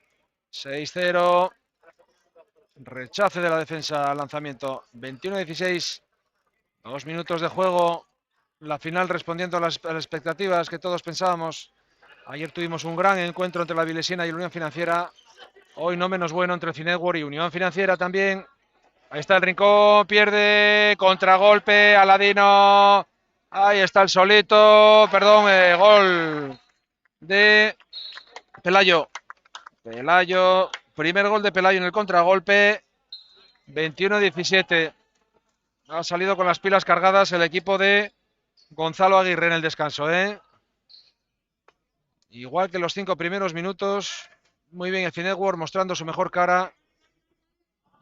6-0. Rechace de la defensa al lanzamiento. 21-16. 2 minutos de juego. La final respondiendo a las expectativas que todos pensábamos. Ayer tuvimos un gran encuentro entre la Vilesiana y la Unión Financiera. Hoy no menos bueno entre el Finetworld y Unión Financiera también. Ahí está el Rincón, pierde, contragolpe, Aladino. Ahí está el solito, perdón, gol de Pelayo. Pelayo, primer gol de Pelayo en el contragolpe. 21-17. Ha salido con las pilas cargadas el equipo de Gonzalo Aguirre en el descanso, Igual que los 5 primeros minutos, muy bien el Finetworld mostrando su mejor cara.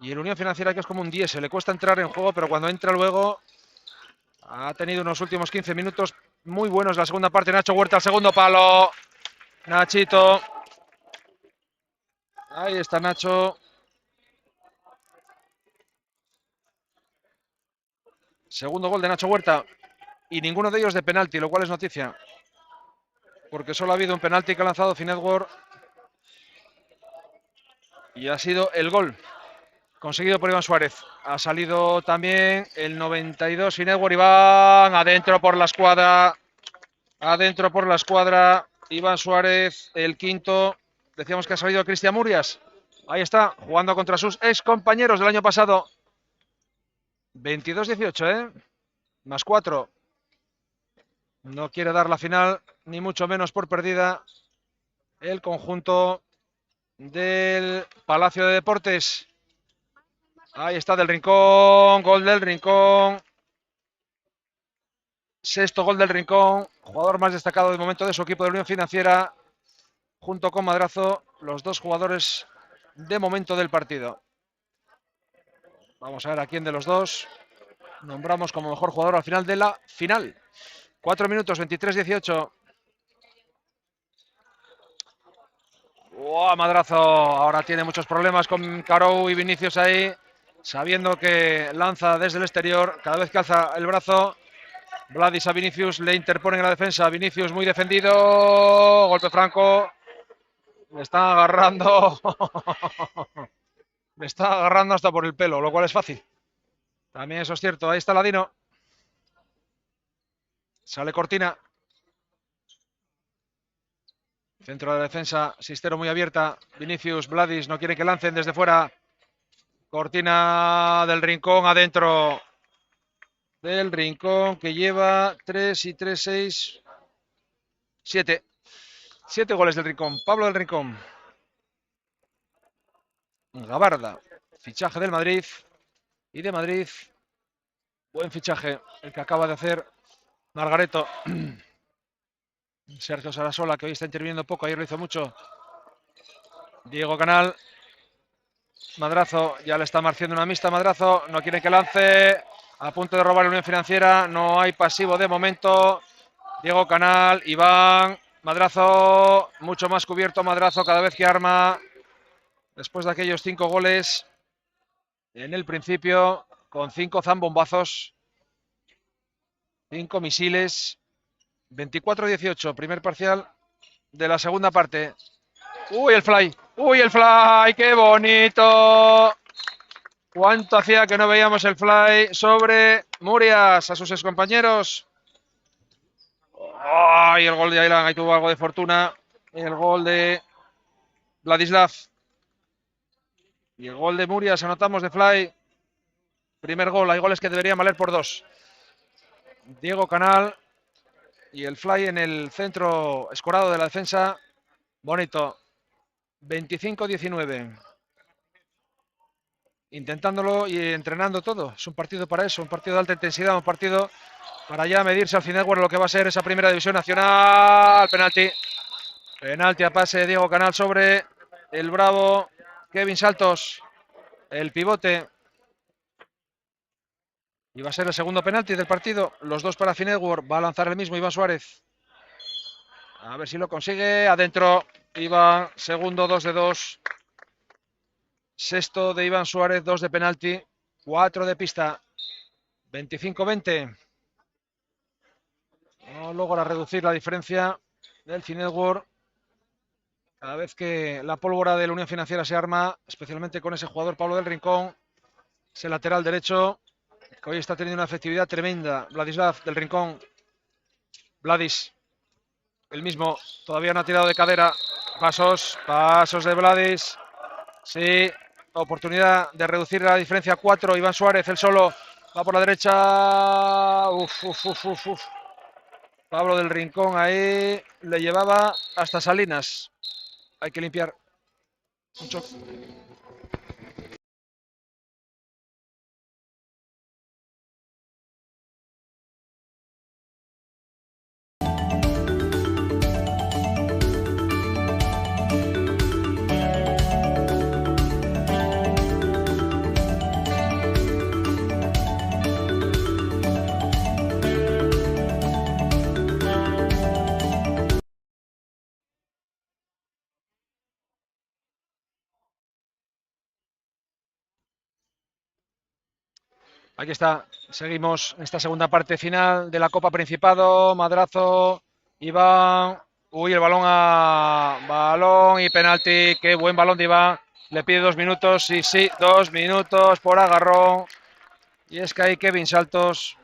Y el Unión Financiera que es como un 10, se le cuesta entrar en juego, pero cuando entra luego ha tenido unos últimos 15 minutos muy buenos. La segunda parte, Nacho Huerta al segundo palo. Nachito. Ahí está Nacho. Segundo gol de Nacho Huerta. Y ninguno de ellos de penalti, lo cual es noticia. Porque solo ha habido un penalti que ha lanzado Finetworld. Y ha sido el gol conseguido por Iván Suárez. Ha salido también el 92 Finetworld. Iván adentro por la escuadra. Adentro por la escuadra. Iván Suárez, el quinto. Decíamos que ha salido Cristian Murias. Ahí está, jugando contra sus ex compañeros del año pasado. 22-18, Más 4. No quiere dar la final, ni mucho menos por perdida. El conjunto del Palacio de Deportes. Ahí está del Rincón, gol del Rincón. Sexto gol del Rincón, jugador más destacado de momento de su equipo de Unión Financiera, junto con Madrazo, los dos jugadores de momento del partido. Vamos a ver a quién de los dos nombramos como mejor jugador al final de la final. 4 minutos, 23-18. Madrazo, ahora tiene muchos problemas con Carou y Vinicius ahí, sabiendo que lanza desde el exterior, cada vez que alza el brazo. Vladis a Vinicius, le interponen en la defensa. Vinicius muy defendido. Golpe franco. Le están agarrando. Le está agarrando hasta por el pelo, lo cual es fácil. También eso es cierto. Ahí está Ladino. Sale Cortina. Centro de la defensa. Sistero muy abierta. Vinicius, Vladis no quiere que lancen desde fuera. Cortina del Rincón adentro. Del Rincón que lleva 3 y 3, 6, 7. 7 goles del Rincón. Pablo del Rincón. Gabarda. Fichaje del Madrid. Y de Madrid. Buen fichaje el que acaba de hacer Margareto. Sergio Sarasola, que hoy está interviniendo poco, ayer lo hizo mucho. Diego Canal. Madrazo, ya le está marciendo una mixta. Madrazo, no quiere que lance. A punto de robar la Unión Financiera. No hay pasivo de momento. Diego Canal, Iván. Madrazo, mucho más cubierto Madrazo cada vez que arma. Después de aquellos 5 goles en el principio, con 5 zambombazos, 5 misiles. 24-18, primer parcial de la segunda parte. ¡Uy, el fly! ¡Uy, el fly! ¡Qué bonito! ¿Cuánto hacía que no veíamos el fly sobre Murias a sus excompañeros? ¡Ay, el gol de Aylan! Ahí tuvo algo de fortuna. El gol de Vladislav. Y el gol de Murias, anotamos de fly. Primer gol, hay goles que deberían valer por 2. Diego Canal. Y el fly en el centro escorado de la defensa. Bonito. 25-19. Intentándolo y entrenando todo. Es un partido para eso, un partido de alta intensidad, un partido para ya medirse al final lo que va a ser esa primera división nacional. Penalti. Penalti a pase de Diego Canal sobre el bravo Kevin Saltos, el pivote. Y va a ser el segundo penalti del partido. Los dos para Finetwork. Va a lanzar el mismo Iván Suárez. A ver si lo consigue. Adentro Iván. Segundo, 2 de 2. Sexto de Iván Suárez, 2 de penalti. 4 de pista. 25-20. No logra reducir la diferencia del Finetwork. Cada vez que la pólvora de la Unión Financiera se arma, especialmente con ese jugador Pablo del Rincón, ese lateral derecho, que hoy está teniendo una efectividad tremenda. Vladislav del Rincón. Vladis, el mismo, todavía no ha tirado de cadera. Pasos de Vladis. Sí, oportunidad de reducir la diferencia a 4. Iván Suárez, el solo, va por la derecha. Uf. Pablo del Rincón ahí le llevaba hasta Salinas. Hay que limpiar mucho. Aquí está, seguimos en esta segunda parte final de la Copa Principado. Madrazo, Iván. Uy, el balón y penalti. Qué buen balón de Iván. Le pide 2 minutos. Sí, 2 minutos por agarrón. Y es que hay Kevin Saltos.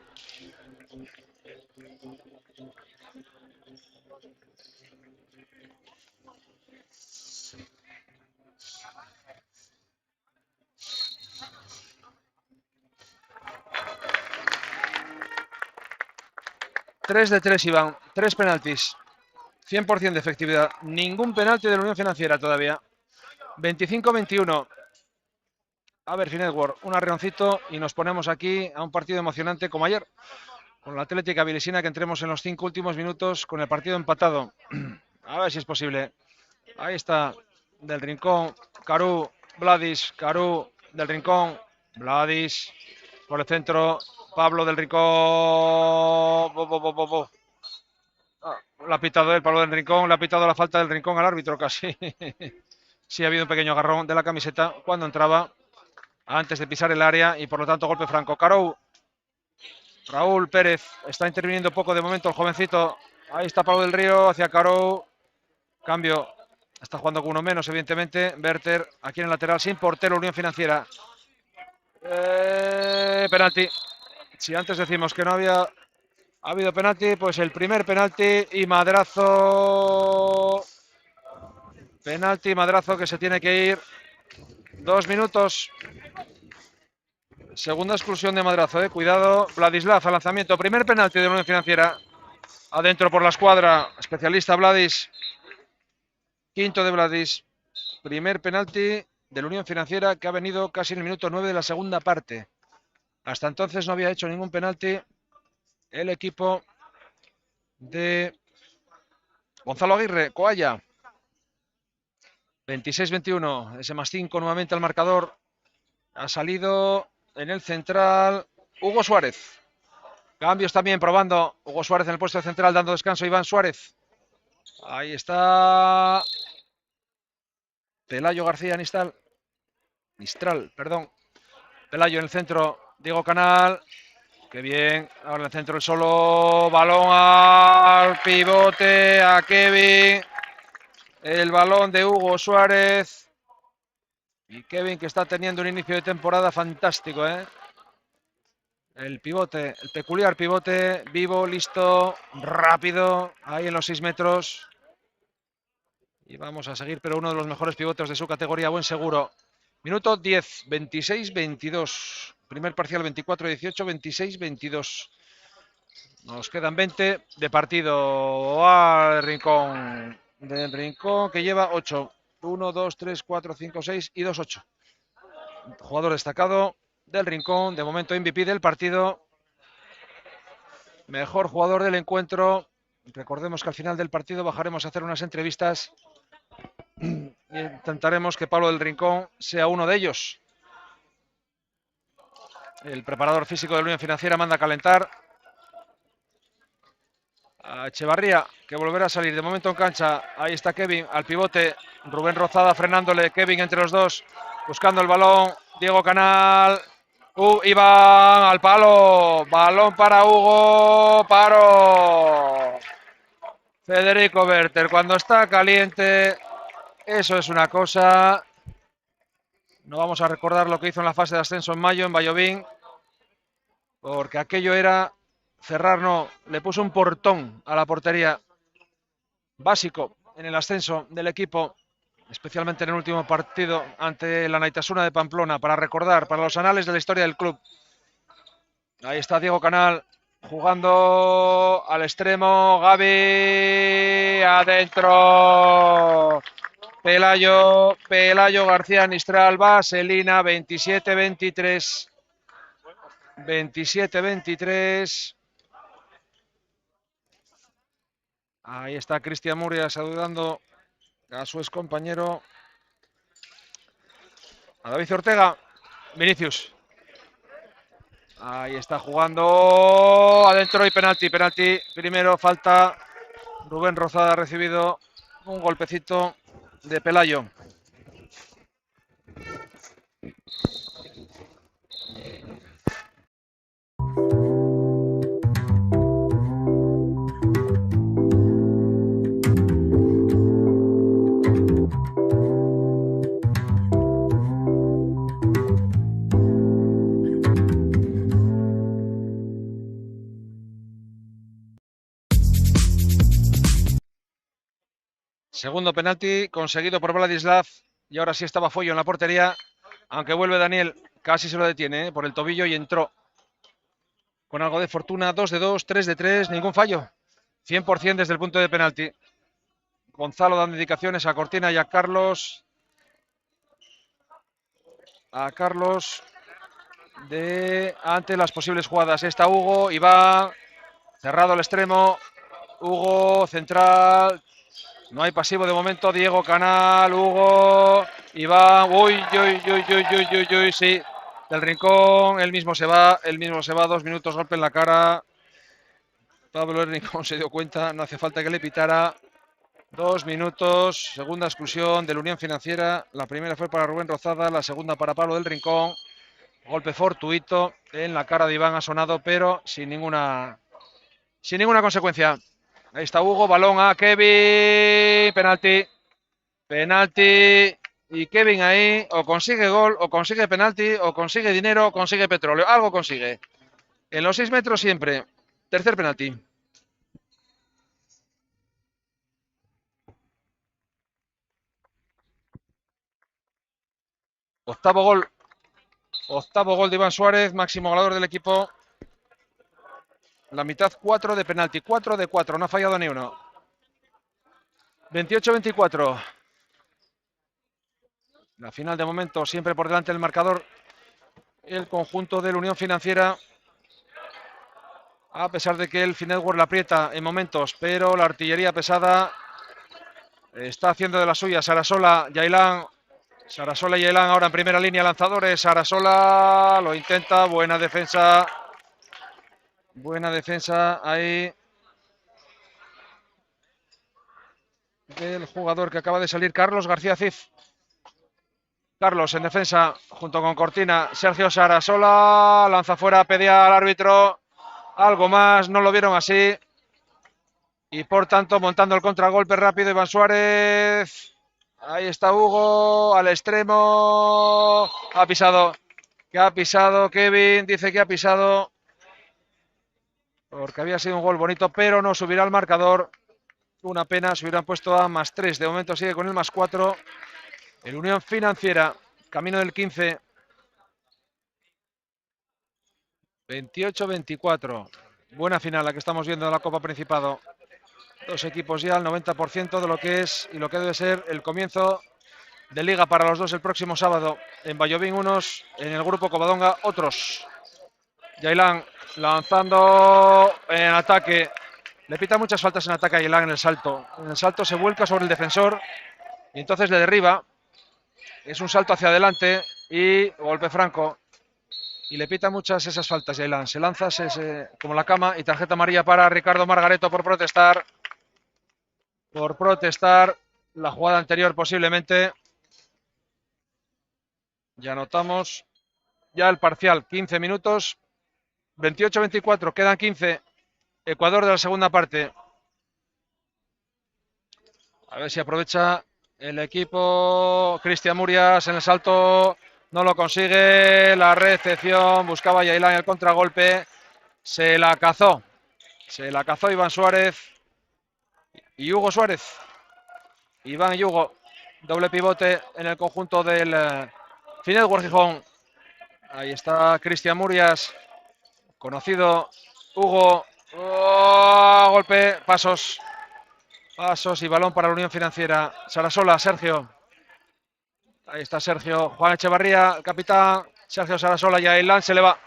Tres de 3, Iván. 3 penaltis. 100% de efectividad. Ningún penalti de la Unión Financiera todavía. 25-21. A ver, Finetwork, un arreoncito y nos ponemos aquí a un partido emocionante como ayer. Con la Atlética Vilisina, que entremos en los 5 últimos minutos con el partido empatado. A ver si es posible. Ahí está, del Rincón, Carú, Vladis, Carú, del Rincón, Vladis, por el centro, Pablo del Rincón. Le ha pitado el Pablo del Rincón, le ha pitado la falta del Rincón al árbitro casi. Sí, ha habido un pequeño agarrón de la camiseta cuando entraba, antes de pisar el área, y por lo tanto golpe franco. Carú, Raúl Pérez, está interviniendo poco de momento el jovencito. Ahí está Pablo del Río, hacia Carú. Cambio, está jugando con uno menos, evidentemente. Werther, aquí en el lateral, sin portero, Unión Financiera. Penalti. Si antes decimos que no había habido penalti, pues el primer penalti y Madrazo. Penalti, Madrazo, que se tiene que ir. 2 minutos. Segunda exclusión de Madrazo, cuidado. Vladislav al lanzamiento. Primer penalti de la Unión Financiera. Adentro por la escuadra. Especialista Vladis. Quinto de Vladis. Primer penalti de la Unión Financiera, que ha venido casi en el minuto 9 de la segunda parte. Hasta entonces no había hecho ningún penalti el equipo de Gonzalo Aguirre, Coalla. 26-21, ese +5 nuevamente al marcador. Ha salido en el central Hugo Suárez. Cambios también probando Hugo Suárez en el puesto de central, dando descanso a Iván Suárez. Ahí está Pelayo García Mistral, perdón. Pelayo en el centro, Diego Canal. Qué bien, ahora en el centro el solo, balón al pivote, a Kevin. El balón de Hugo Suárez. Y Kevin, que está teniendo un inicio de temporada fantástico, ¿eh? El pivote, el peculiar pivote, vivo, listo, rápido, ahí en los 6 metros. Y vamos a seguir, pero uno de los mejores pivotes de su categoría, buen seguro. Minuto 10, 26-22. Primer parcial 24-18, 26-22. Nos quedan 20 de partido al Rincón. Del Rincón que lleva 8. 1, 2, 3, 4, 5, 6 y 2, 8. Jugador destacado del Rincón, de momento MVP del partido. Mejor jugador del encuentro. Recordemos que al final del partido bajaremos a hacer unas entrevistas y intentaremos que Pablo del Rincón sea uno de ellos. El preparador físico de la Unión Financiera manda a calentar a Echevarría, que volverá a salir de momento en cancha. Ahí está Kevin al pivote, Rubén Rozada frenándole, Kevin entre los dos, buscando el balón, Diego Canal, Iván al palo, balón para Hugo, paro. Federico Berter, cuando está caliente, eso es una cosa. No vamos a recordar lo que hizo en la fase de ascenso en mayo en Vallovín, porque aquello era cerrar, no, le puso un portón a la portería. Básico en el ascenso del equipo, especialmente en el último partido ante la Naitasuna de Pamplona, para recordar, para los anales de la historia del club. Ahí está Diego Canal, jugando al extremo, Gaby, adentro. Pelayo García Nistral, Vaselina, 27-23. 27-23. Ahí está Cristian Murria saludando a su excompañero, a David Ortega. Vinicius. Ahí está jugando adentro y penalti. Primero falta. Rubén Rozada ha recibido un golpecito de Pelayo. Segundo penalti conseguido por Vladislav. Y ahora sí estaba Follo en la portería. Aunque vuelve Daniel, casi se lo detiene por el tobillo y entró con algo de fortuna. 2 de 2, 3 de 3, ningún fallo. 100% desde el punto de penalti. Gonzalo dando indicaciones a Cortina y a Carlos. Ante las posibles jugadas. Está Hugo, Iván, cerrado el extremo. Hugo, central. No hay pasivo de momento. Diego Canal, Hugo, Iván. Uy, sí. Del Rincón, él mismo se va. 2 minutos, golpe en la cara. Pablo del Rincón se dio cuenta, no hace falta que le pitara. 2 minutos, segunda exclusión de la Unión Financiera. La primera fue para Rubén Rozada, la segunda para Pablo del Rincón. Golpe fortuito en la cara de Iván, ha sonado, pero sin ninguna consecuencia. Ahí está Hugo, balón a Kevin, penalti, y Kevin ahí o consigue gol, o consigue penalti, o consigue dinero, o consigue petróleo, algo consigue. En los 6 metros siempre. Tercer penalti. Octavo gol de Iván Suárez, máximo goleador del equipo. La mitad 4 de penalti, 4 de 4, no ha fallado ni uno. 28-24. La final de momento siempre por delante del marcador. El conjunto de la Unión Financiera. a pesar de que el Finetwork la aprieta en momentos, pero la artillería pesada está haciendo de la suya. Sarasola, Yailán. Sarasola y Yailán ahora en primera línea lanzadores. Sarasola lo intenta, buena defensa. Buena defensa ahí del jugador que acaba de salir, Carlos García Cid. Carlos en defensa junto con Cortina. Sergio Sarasola lanza fuera, pedía al árbitro algo más, no lo vieron así. Y por tanto, montando el contragolpe rápido, Iván Suárez. Ahí está Hugo, al extremo. Ha pisado. Que ha pisado, Kevin dice que ha pisado. Porque había sido un gol bonito, pero no subirá al marcador. Una pena, se hubieran puesto a +3. De momento sigue con el +4. El Unión Financiera, camino del 15. 28-24. Buena final la que estamos viendo en la Copa Principado. Dos equipos ya al 90% de lo que es y lo que debe ser el comienzo de liga para los dos el próximo sábado. En Vallovín unos, en el grupo Covadonga otros. Yailán lanzando en ataque. Le pita muchas faltas en ataque a Yailán en el salto. En el salto se vuelca sobre el defensor y entonces le derriba. Es un salto hacia adelante y golpe franco. Y le pita muchas esas faltas Yailán. Se lanza como la cama y tarjeta amarilla para Ricardo Margareto por protestar. Por protestar la jugada anterior posiblemente. Ya anotamos ya el parcial, 15 minutos, 28-24, quedan 15, Ecuador de la segunda parte. A ver si aprovecha el equipo. Cristian Murias en el salto, no lo consigue, la recepción, buscaba Yailán el contragolpe, se la cazó Iván Suárez y Hugo Suárez. Iván y Hugo, doble pivote en el conjunto del Finetwork Gijón. Ahí está Cristian Murias, conocido Hugo. Oh, golpe, pasos y balón para la Unión Financiera. Sarasola, Sergio. Ahí está Sergio. Juan Echevarría, el capitán. Sergio Sarasola y Yailán se le va.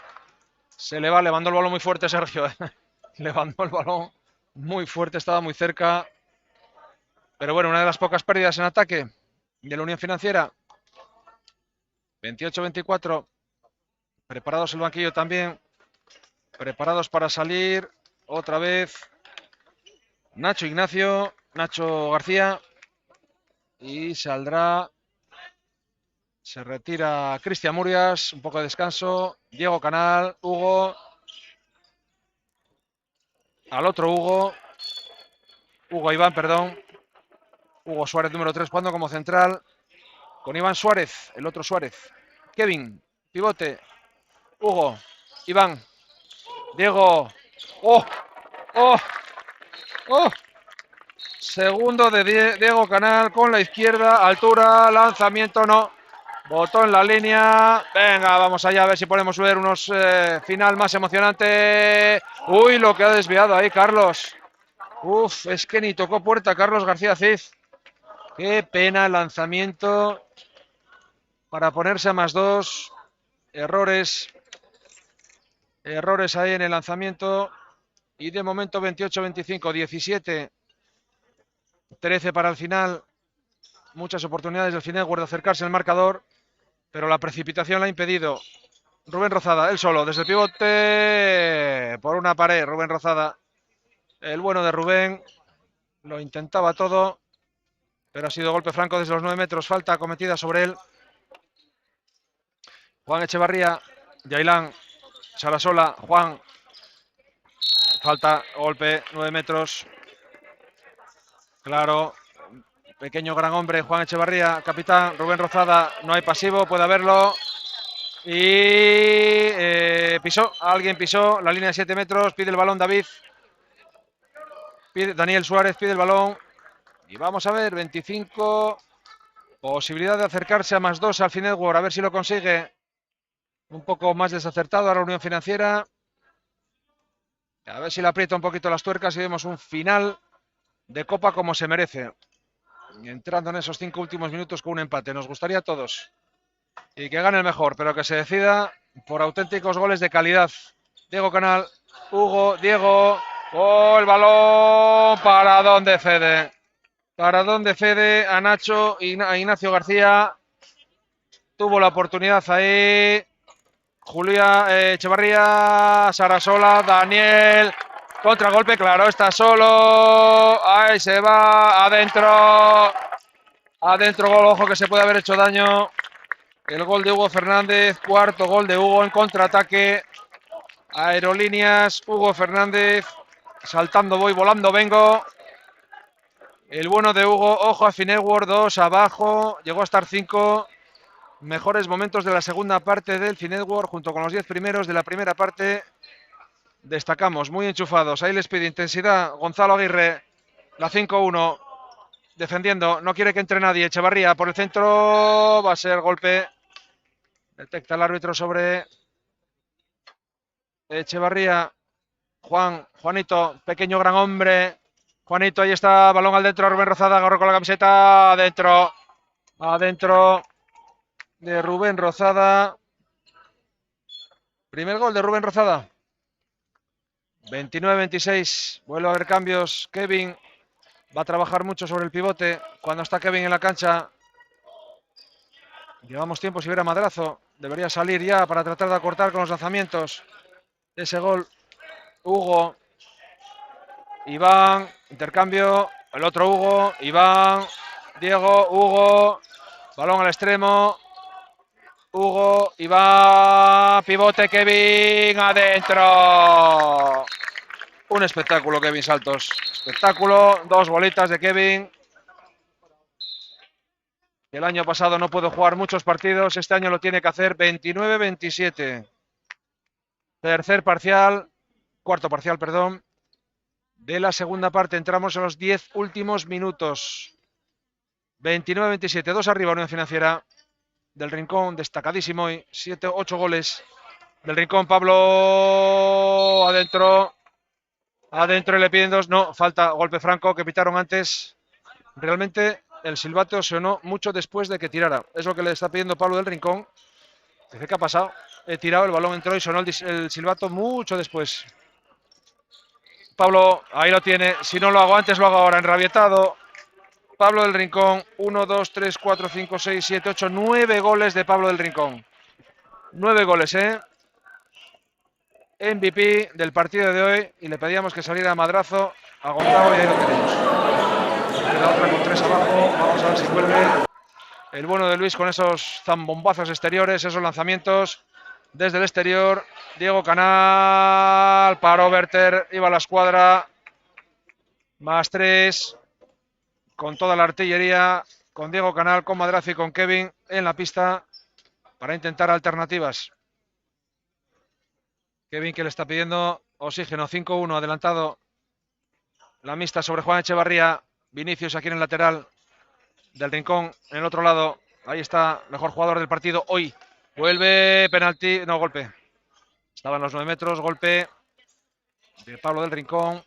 Le mandó el balón muy fuerte Sergio. Le mandó el balón muy fuerte, estaba muy cerca. Pero bueno, una de las pocas pérdidas en ataque de la Unión Financiera. 28-24. Preparados el banquillo también. Preparados para salir. Otra vez. Nacho García. Y saldrá. Se retira Cristian Murias. Un poco de descanso. Diego Canal. Hugo. Al otro Hugo. Iván, perdón. Hugo Suárez, número 3, jugando como central. Con Iván Suárez, el otro Suárez. Kevin, pivote. Hugo, Iván. Diego. ¡Oh! ¡Oh! ¡Oh! Segundo de Diego Canal con la izquierda. Altura, lanzamiento, no. Botó en la línea. Venga, vamos allá a ver si podemos ver unos final más emocionante. Uy, lo que ha desviado ahí Carlos. Uf, es que ni tocó puerta Carlos García Cid. Qué pena el lanzamiento para ponerse a +2. Errores ahí en el lanzamiento. Y de momento 28-25, 17-13 para el final. Muchas oportunidades del Finetwork de acercarse al marcador, pero la precipitación la ha impedido. Rubén Rozada, él solo, desde el pivote, por una pared. Rubén Rozada, el bueno de Rubén, lo intentaba todo, pero ha sido golpe franco desde los 9 metros. Falta cometida sobre él. Juan Echevarría, Yailán, Sarasola, Juan. Falta, golpe, 9 metros. Claro, pequeño gran hombre, Juan Echevarría, capitán. Rubén Rozada, no hay pasivo, puede haberlo. Y alguien pisó la línea de 7 metros, pide el balón David. Daniel Suárez pide el balón. Y vamos a ver, 25. Posibilidad de acercarse a +2 al Finetwork, a ver si lo consigue. Un poco más desacertado a la Unión Financiera. A ver si le aprieta un poquito las tuercas y vemos un final de Copa como se merece. Entrando en esos 5 últimos minutos con un empate. Nos gustaría a todos. Y que gane el mejor, pero que se decida por auténticos goles de calidad. Diego Canal, Hugo, Diego. Oh, el balón. ¿Para dónde cede? ¿Para dónde cede a Nacho y a Ignacio García? Tuvo la oportunidad ahí. Julia Echevarría, Sarasola, Daniel. Contragolpe, claro, está solo. Ahí se va. Adentro. Adentro, gol. Ojo que se puede haber hecho daño. El gol de Hugo Fernández. Cuarto gol de Hugo en contraataque. Aerolíneas. Hugo Fernández. Saltando voy, volando vengo. El bueno de Hugo. Ojo a Fineward. 2 abajo. Llegó a estar 5. Mejores momentos de la segunda parte del Finetwork junto con los 10 primeros de la primera parte. Destacamos, muy enchufados. Ahí les pide intensidad. Gonzalo Aguirre, la 5-1. Defendiendo, no quiere que entre nadie. Echevarría por el centro. Va a ser golpe. Detecta el árbitro sobre Echevarría. Juanito, pequeño gran hombre. Juanito, ahí está, balón al dentro. Rubén Rozada agarró con la camiseta. Adentro. Adentro de Rubén Rozada. Primer gol de Rubén Rozada. 29-26. Vuelve a haber cambios. Kevin va a trabajar mucho sobre el pivote. Cuando está Kevin en la cancha. Llevamos tiempo si hubiera madrazo. Debería salir ya para tratar de acortar con los lanzamientos. Ese gol. Hugo. Iván. Intercambio. El otro Hugo. Iván. Diego. Hugo. Balón al extremo. Hugo. Iván. Pivote Kevin. Adentro. Un espectáculo, Kevin Saltos. Espectáculo. 2 bolitas de Kevin. El año pasado no pudo jugar muchos partidos. Este año lo tiene que hacer. 29-27. Cuarto parcial, perdón. De la segunda parte. Entramos en los 10 últimos minutos. 29-27. 2 arriba Unión Financiera. Del Rincón, destacadísimo hoy. 7-8 goles. Del Rincón, Pablo. Adentro. Adentro y le piden 2. No, falta golpe franco que pitaron antes. Realmente el silbato sonó mucho después de que tirara. Es lo que le está pidiendo Pablo del Rincón. Dice, ¿qué ha pasado? He tirado, el balón entró y sonó el silbato mucho después. Pablo, ahí lo tiene. Si no lo hago antes, lo hago ahora. Enrabietado. Pablo del Rincón. 1, 2, 3, 4, 5, 6, 7, 8, 9 goles de Pablo del Rincón. 9 goles, ¿eh? MVP del partido de hoy. Y le pedíamos que saliera a madrazo a Gonzalo y ahí lo tenemos. La otra con 3 abajo. Vamos a ver si vuelve. El bueno de Luis con esos zambombazos exteriores, esos lanzamientos desde el exterior. Diego Canal, paró Werther, iba a la escuadra. Más 3, con toda la artillería, con Diego Canal, con Madrazo y con Kevin en la pista para intentar alternativas. Kevin que le está pidiendo oxígeno, 5-1, adelantado. La mixta sobre Juan Echevarría, Vinicius aquí en el lateral del Rincón, en el otro lado. Ahí está, mejor jugador del partido hoy. Vuelve, penalti, no, golpe. Estaba en los 9 metros, golpe de Pablo del Rincón.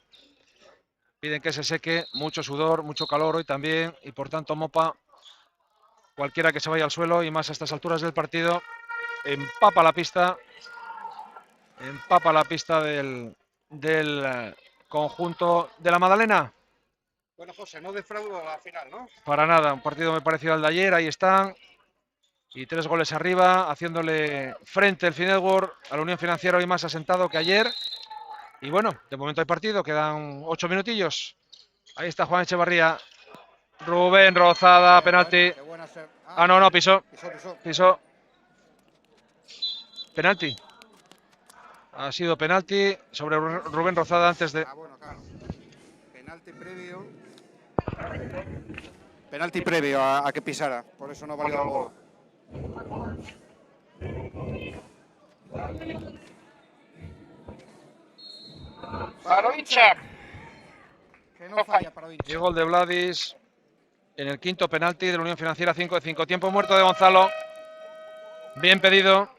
Piden que se seque, mucho sudor, mucho calor hoy también. Y por tanto, mopa. Cualquiera que se vaya al suelo y más a estas alturas del partido, empapa la pista. Empapa la pista del conjunto de la Madalena. Bueno, José, no defraudo la final, ¿no? Para nada, un partido muy parecido al de ayer, ahí están. Y 3 goles arriba, haciéndole frente el Finetwork a la Unión Financiera hoy más asentado que ayer. Y bueno, de momento hay partido, quedan 8 minutillos. Ahí está Juan Echevarría. Rubén Rozada, penalti. Qué buena ser. Ah, no, pisó. Pisó. Pisó. Penalti. Ha sido penalti sobre Rubén Rozada antes de... Ah, bueno, claro. Penalti previo. Penalti previo a que pisara. Por eso no valió el gol. Sarovichak. Que no falla para Y gol de Vladis en el quinto penalti de la Unión Financiera, 5-5. Tiempo muerto de Gonzalo. Bien pedido.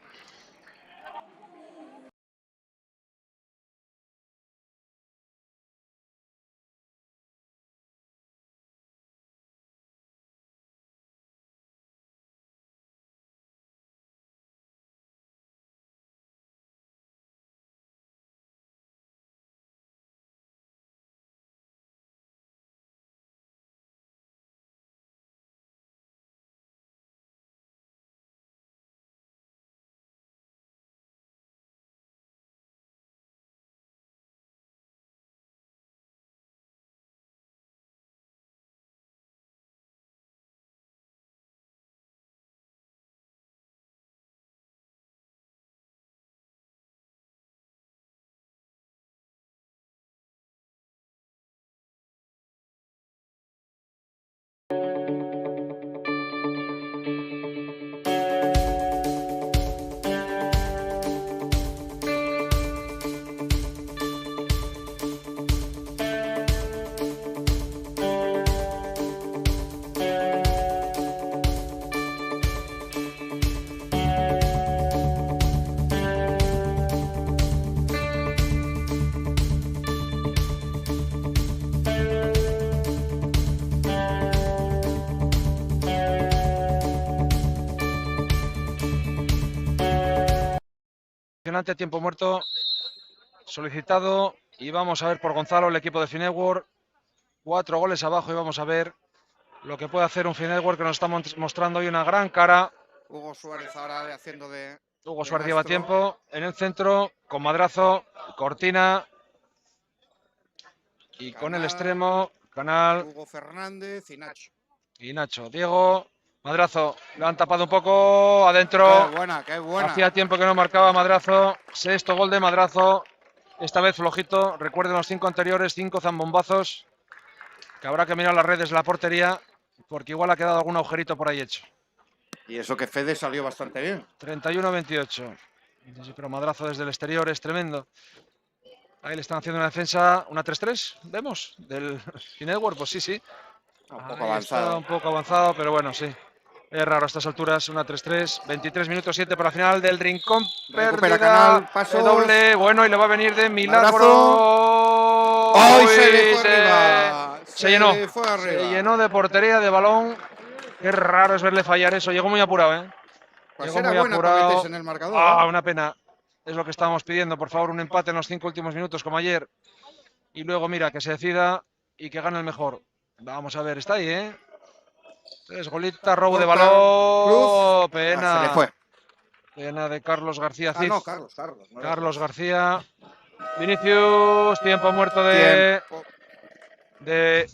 emocionante tiempo muerto solicitado. Y vamos a ver por Gonzalo, el equipo de Finetwork. 4 goles abajo y vamos a ver lo que puede hacer un Finetwork que nos está mostrando hoy una gran cara. Hugo Suárez ahora haciendo de. Hugo de Suárez lleva maestro. tiempo en el centro con Madrazo, Cortina y con el Canal, extremo Canal Hugo Fernández y Nacho. y Nacho. Diego, Madrazo, le han tapado un poco adentro. Qué buena, qué buena. Hacía tiempo que no marcaba Madrazo. 6.º gol de Madrazo. Esta vez flojito. Recuerden los 5 anteriores, 5 zambombazos. Que habrá que mirar las redes de la portería porque igual ha quedado algún agujerito por ahí hecho. Y eso que Fede salió bastante bien. 31-28. Sí, pero Madrazo desde el exterior es tremendo. Ahí le están haciendo una defensa, una 3-3, vemos, del Finetwork, pues sí. Un poco Ahí avanzado. está, un poco avanzado, pero bueno, sí. Es raro a estas alturas, una 3-3, 23 minutos 7 para la final del Rincón. Recupera Pérdida, Canal, pasos. doble, bueno, y le va a venir de milagro. Madrazo. ¡Ay, se le fue arriba! Se llenó, le fue arriba. se llenó de portería, de balón. Qué raro es verle fallar eso, llegó muy apurado, ¿eh? Pues Llegó era muy buena para apurado. meterse en el marcador. Ah, una pena. Es lo que estábamos pidiendo, por favor, un empate en los 5 últimos minutos como ayer. Y luego, mira, que se decida y que gane el mejor. Vamos a ver, está ahí, ¿eh? 3 golitas, robo de Corta, balón. Cruz. Pena. Se le fue. Pena de Carlos García Cid. No, Carlos. No Carlos García. Vinicius, tiempo muerto Tiempo. de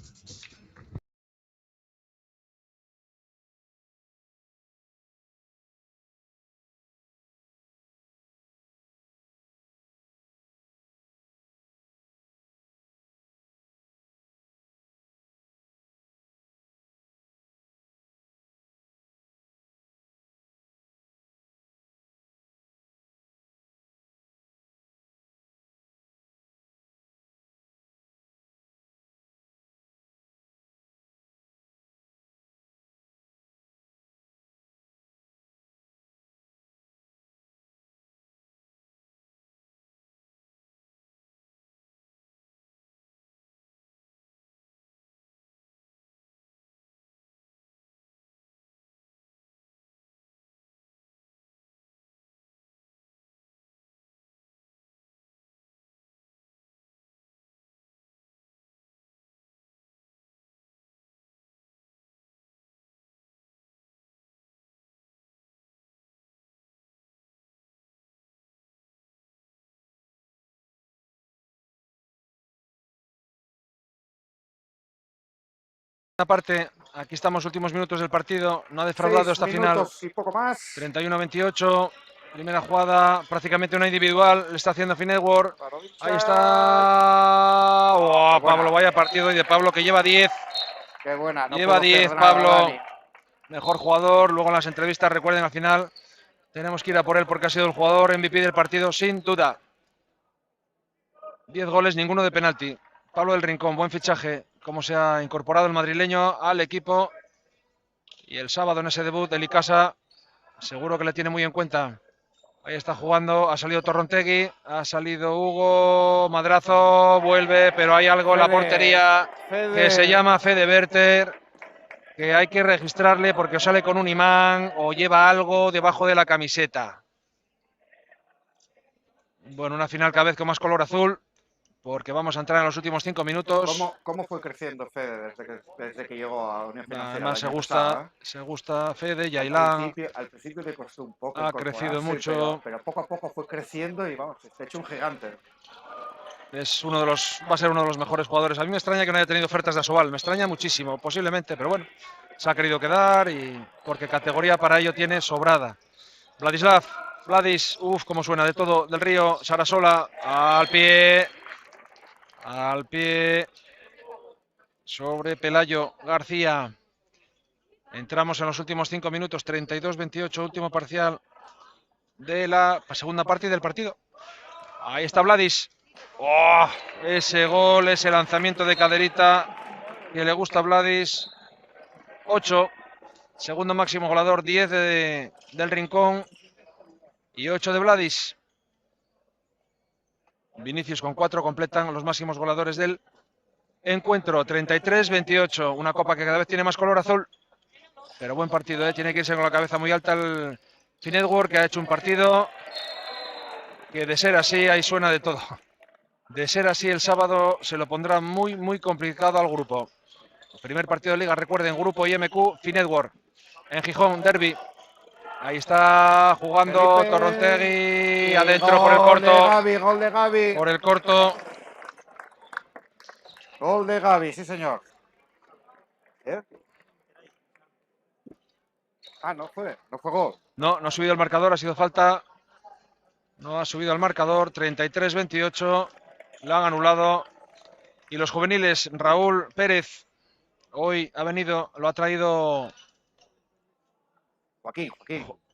una parte. Aquí estamos, últimos minutos del partido. No ha defraudado esta final. Y poco más. 31-28. Primera jugada, prácticamente una individual. Le está haciendo Finetwork. Ahí está. Oh, Pablo, vaya partido hoy de Pablo, que lleva 10. Qué buena. Lleva 10, Pablo. Mejor jugador. Luego en las entrevistas, recuerden, al final tenemos que ir a por él porque ha sido el jugador MVP del partido, sin duda. 10 goles, ninguno de penalti. Pablo del Rincón, buen fichaje. Cómo se ha incorporado el madrileño al equipo. Y el sábado en ese debut, el Icasa, seguro que le tiene muy en cuenta. Ahí está jugando, ha salido Torrontegui, ha salido Hugo, Madrazo, vuelve, pero hay algo en la portería que se llama Fede Berter, que hay que registrarle porque o sale con un imán o lleva algo debajo de la camiseta. Bueno, una final cada vez con más color azul, porque vamos a entrar en los últimos 5 minutos. ¿Cómo fue creciendo Fede desde que llegó a Unión Financiera? Además el año pasado, se gusta Fede, Yailán. Al principio le costó un poco. Ha crecido mucho. Pero poco a poco fue creciendo y vamos, se ha hecho un gigante. Va a ser uno de los mejores jugadores. A mí me extraña que no haya tenido ofertas de Asobal, me extraña muchísimo, posiblemente, pero bueno, se ha querido quedar y porque categoría para ello tiene sobrada. Vladis, cómo suena de todo, del Río, Sarasola, al pie, sobre Pelayo García. Entramos en los últimos 5 minutos, 32-28, último parcial de la segunda parte del partido. Ahí está Vladis. ¡Oh! Ese gol, ese lanzamiento de caderita que le gusta a Vladis. 8, segundo máximo goleador, 10 del Rincón y 8 de Vladis. Vinicius con 4 completan los máximos goleadores del encuentro. 33-28, una copa que cada vez tiene más color azul. Pero buen partido, tiene que irse con la cabeza muy alta el Finetwork, que ha hecho un partido que de ser así, ahí suena de todo. De ser así, el sábado se lo pondrá muy, muy complicado al grupo. Primer partido de liga, recuerden, grupo IMQ, Finetwork. En Gijón, derbi. Ahí está jugando Felipe. Torrontegui, adentro por el corto. Gol de Gavi. Por el corto. Gol de Gavi, sí señor. No fue gol. No ha subido el marcador, ha sido falta. No ha subido el marcador, 33-28. La han anulado. Y los juveniles, Raúl Pérez, hoy ha venido, lo ha traído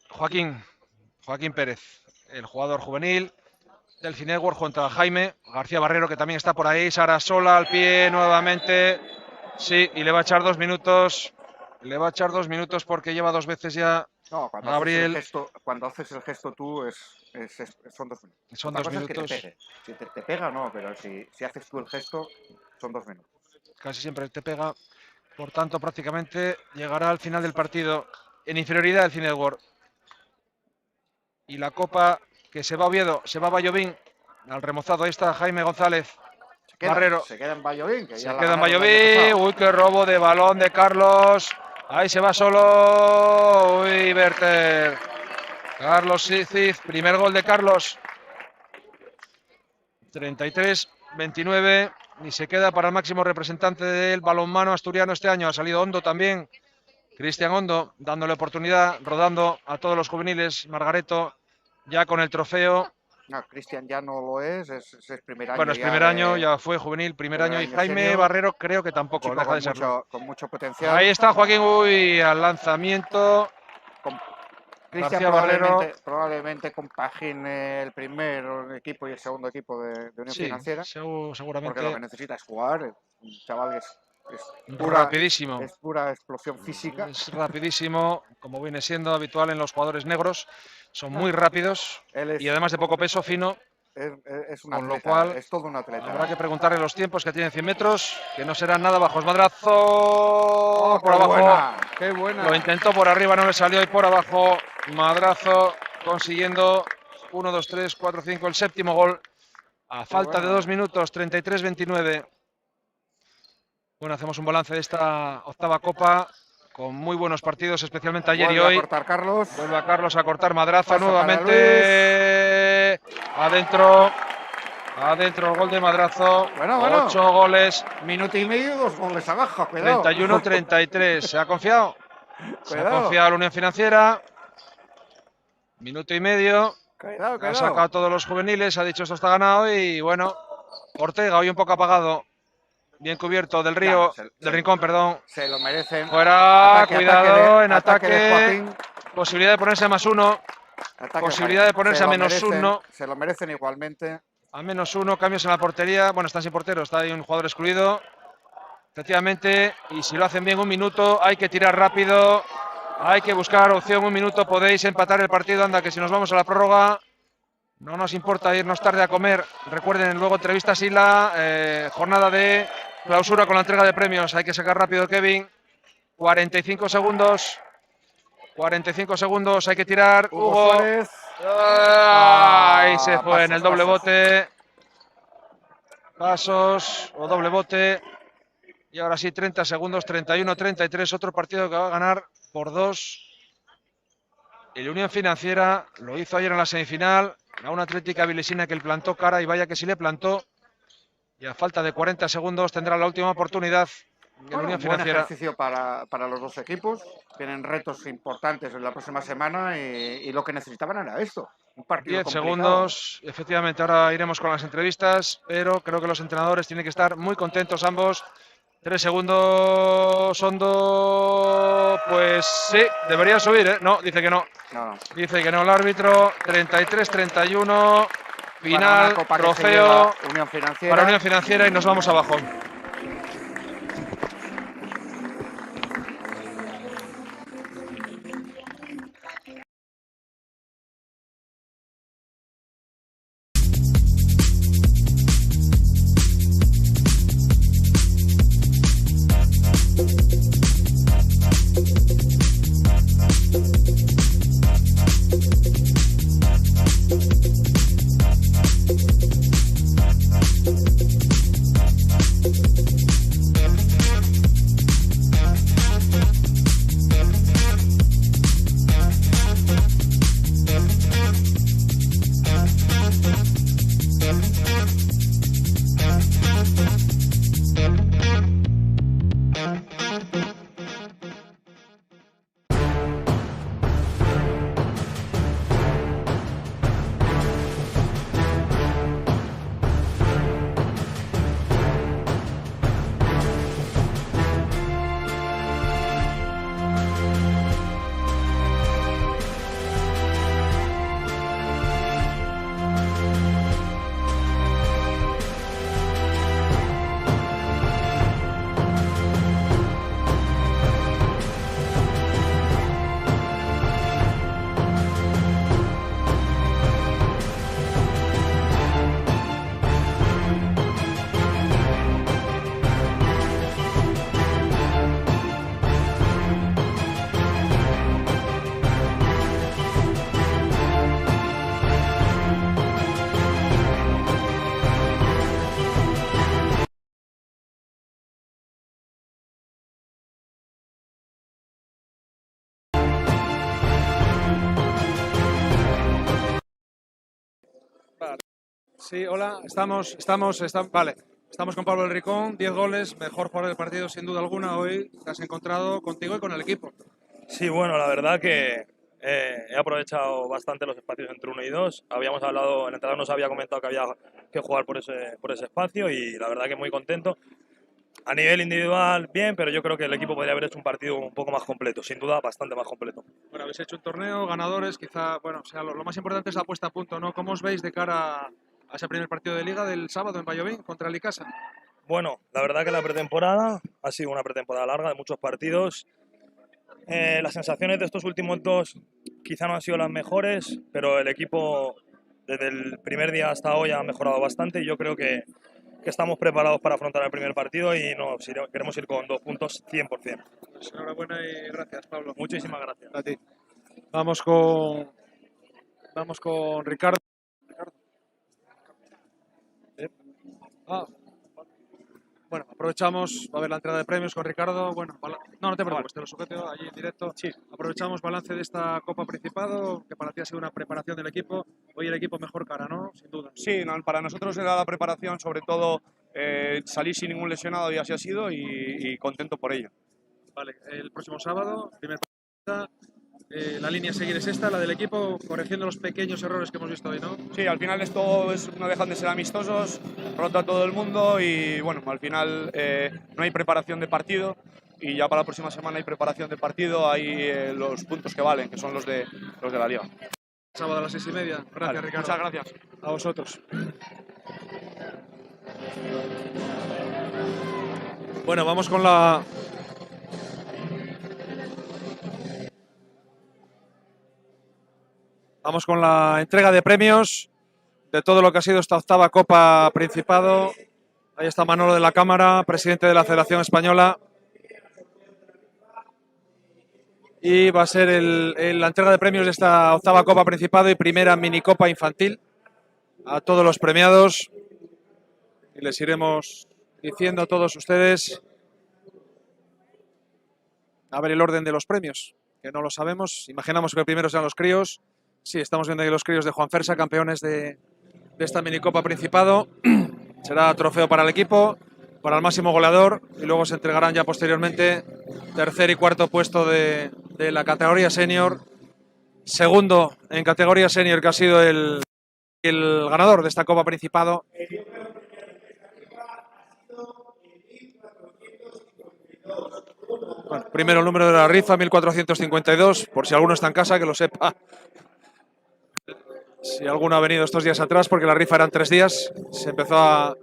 Joaquín Pérez, el jugador juvenil del Finetwork, junto a Jaime García Barrero, que también está por ahí. Sara Sola al pie nuevamente. Sí, y le va a echar 2 minutos. Le va a echar 2 minutos porque lleva 2 veces ya. No, Gabriel. Cuando haces el gesto tú son 2 minutos. Son 2 minutos. Si te pega, no, pero si haces tú el gesto, son 2 minutos. Casi siempre te pega. Por tanto, prácticamente llegará al final del partido en inferioridad del Finetwork. Y la copa que se va a Oviedo, se va a Vallovín. Al remozado, ahí está Jaime González. Barrero. Se queda en Vallovín. Se queda en Vallovín. Uy, qué robo de balón de Carlos. Ahí se va solo. Uy, Berter. Carlos Cid, primer gol de Carlos. 33-29. Y se queda para el máximo representante del balonmano asturiano este año. Ha salido Hondo también. Cristian Hondo, dándole oportunidad, rodando a todos los juveniles. Margareto, ya con el trofeo. No, Cristian ya no lo es primer año. Bueno, es primer año, ya fue juvenil, primer año. Y Jaime senior. Barrero creo que tampoco, deja de serlo. Con mucho potencial. Ahí está Joaquín, uy, al lanzamiento. Cristian probablemente compagine el primer equipo y el segundo equipo de Unión Financiera. Seguramente. Porque lo que necesita es jugar. Un chaval que es rapidísimo. Es pura explosión física. Es rapidísimo, como viene siendo habitual en los jugadores negros. Son muy rápidos y además de poco peso, fino. Es un con atleta, lo cual es todo un atleta. Habrá que preguntarle los tiempos que tiene 100 metros, que no serán nada bajos. Madrazo por abajo. Qué buena. Lo intentó por arriba, no le salió, y por abajo madrazo, consiguiendo 1, 2, 3, 4, 5, el séptimo gol. A falta de 2 minutos, 33-29. Bueno, hacemos un balance de esta octava copa con muy buenos partidos, especialmente ayer y hoy. Vuelve a Carlos a cortar, madrazo nuevamente. Adentro el gol de madrazo. Bueno. 8 goles. Minuto y medio, 2 goles abajo, cuidado. 31-33. Se ha confiado. Se ha confiado la Unión Financiera. Minuto y medio. Cuidado. Ha sacado a todos los juveniles, ha dicho esto está ganado y bueno, Ortega hoy un poco apagado. Bien cubierto del Río, del Rincón, perdón. Se lo merecen. Fuera, cuidado, en ataque ataque. Posibilidad de ponerse a +1. Posibilidad de ponerse a -1. Se lo merecen igualmente. A -1, cambios en la portería. Bueno, están sin portero, está ahí un jugador excluido. Efectivamente, y si lo hacen bien, 1 minuto, hay que tirar rápido. Hay que buscar opción, 1 minuto, podéis empatar el partido. Anda, que si nos vamos a la prórroga, no nos importa irnos tarde a comer. Recuerden, luego entrevista Sila, jornada de clausura con la entrega de premios. Hay que sacar rápido, Kevin. 45 segundos. 45 segundos, hay que tirar. Hugo. Ahí se fue en el doble bote. Pasos o doble bote. Y ahora sí, 30 segundos, 31-33. Otro partido que va a ganar por 2. El Unión Financiera lo hizo ayer en la semifinal. A una Atlética Vilesina que le plantó cara, y vaya que sí le plantó. Y a falta de 40 segundos tendrá la última oportunidad. Bueno, un buen ejercicio para los dos equipos. Tienen retos importantes en la próxima semana y lo que necesitaban era esto. Un partido 10 complicado. segundos. Efectivamente, ahora iremos con las entrevistas, pero creo que los entrenadores tienen que estar muy contentos ambos. 3 segundos, Hondo. Pues sí, debería subir, ¿eh? No, dice que no. Dice que no el árbitro. 33-31. Final, trofeo para Unión Financiera y nos vamos abajo. Sí, hola, vale. Estamos con Pablo El Ricón, 10 goles, mejor jugador del partido sin duda alguna. Hoy te has encontrado contigo y con el equipo. Sí, bueno, la verdad que he aprovechado bastante los espacios entre 1 y 2. Habíamos hablado, el entrenador nos había comentado que había que jugar por ese espacio y la verdad que muy contento. A nivel individual, bien, pero yo creo que el equipo podría haber hecho un partido un poco más completo, sin duda bastante más completo. Bueno, habéis hecho un torneo, ganadores, quizá, bueno, o sea, lo más importante es la puesta a punto, ¿no? ¿Cómo os veis de cara a ese primer partido de Liga del sábado en Valladolid contra el Icasa? Bueno, la verdad que la pretemporada ha sido una pretemporada larga de muchos partidos. Las sensaciones de estos últimos 2 quizá no han sido las mejores, pero el equipo desde el primer día hasta hoy ha mejorado bastante y yo creo que estamos preparados para afrontar el primer partido y queremos ir con 2 puntos 100%. Pues enhorabuena y gracias, Pablo. Muchísimas gracias. A ti. Vamos con Ricardo. Ah, bueno, aprovechamos, va a haber la entrada de premios con Ricardo. Bueno, no te preocupes, te lo sujeto allí en directo. Sí. Aprovechamos balance de esta Copa Principado, que para ti ha sido una preparación del equipo. Hoy el equipo mejor cara, ¿no? Sin duda. Sí, no, para nosotros era la preparación, sobre todo salir sin ningún lesionado y así ha sido y contento por ello. Vale, el próximo sábado, primer partido, la línea a seguir es esta, la del equipo, corrigiendo los pequeños errores que hemos visto hoy, ¿no? Sí, al final esto no dejan de ser amistosos, pronto a todo el mundo y bueno, al final no hay preparación de partido y ya para la próxima semana hay preparación de partido, hay los puntos que valen, que son los de la Liga. Sábado a las 6:30. Gracias, Vale, Ricardo. muchas gracias. A vosotros. Bueno, vamos con la... Vamos con la entrega de premios de todo lo que ha sido esta octava Copa Principado. Ahí está Manolo de la Cámara, presidente de la Federación Española. Y va a ser la entrega de premios de esta octava Copa Principado y primera minicopa infantil a todos los premiados. Y les iremos diciendo a todos ustedes a ver el orden de los premios, que no lo sabemos. Imaginamos que el primero sean los críos. Sí, estamos viendo aquí los críos de Juan Fersa, campeones de esta minicopa Principado. Será trofeo para el equipo, para el máximo goleador y luego se entregarán ya posteriormente tercer y cuarto puesto de la categoría senior. Segundo en categoría senior, que ha sido el ganador de esta Copa Principado. Bueno, primero el número de la rifa, 1452, por si alguno está en casa, que lo sepa. Si alguno ha venido estos días atrás, porque la rifa eran 3 días, se empezó a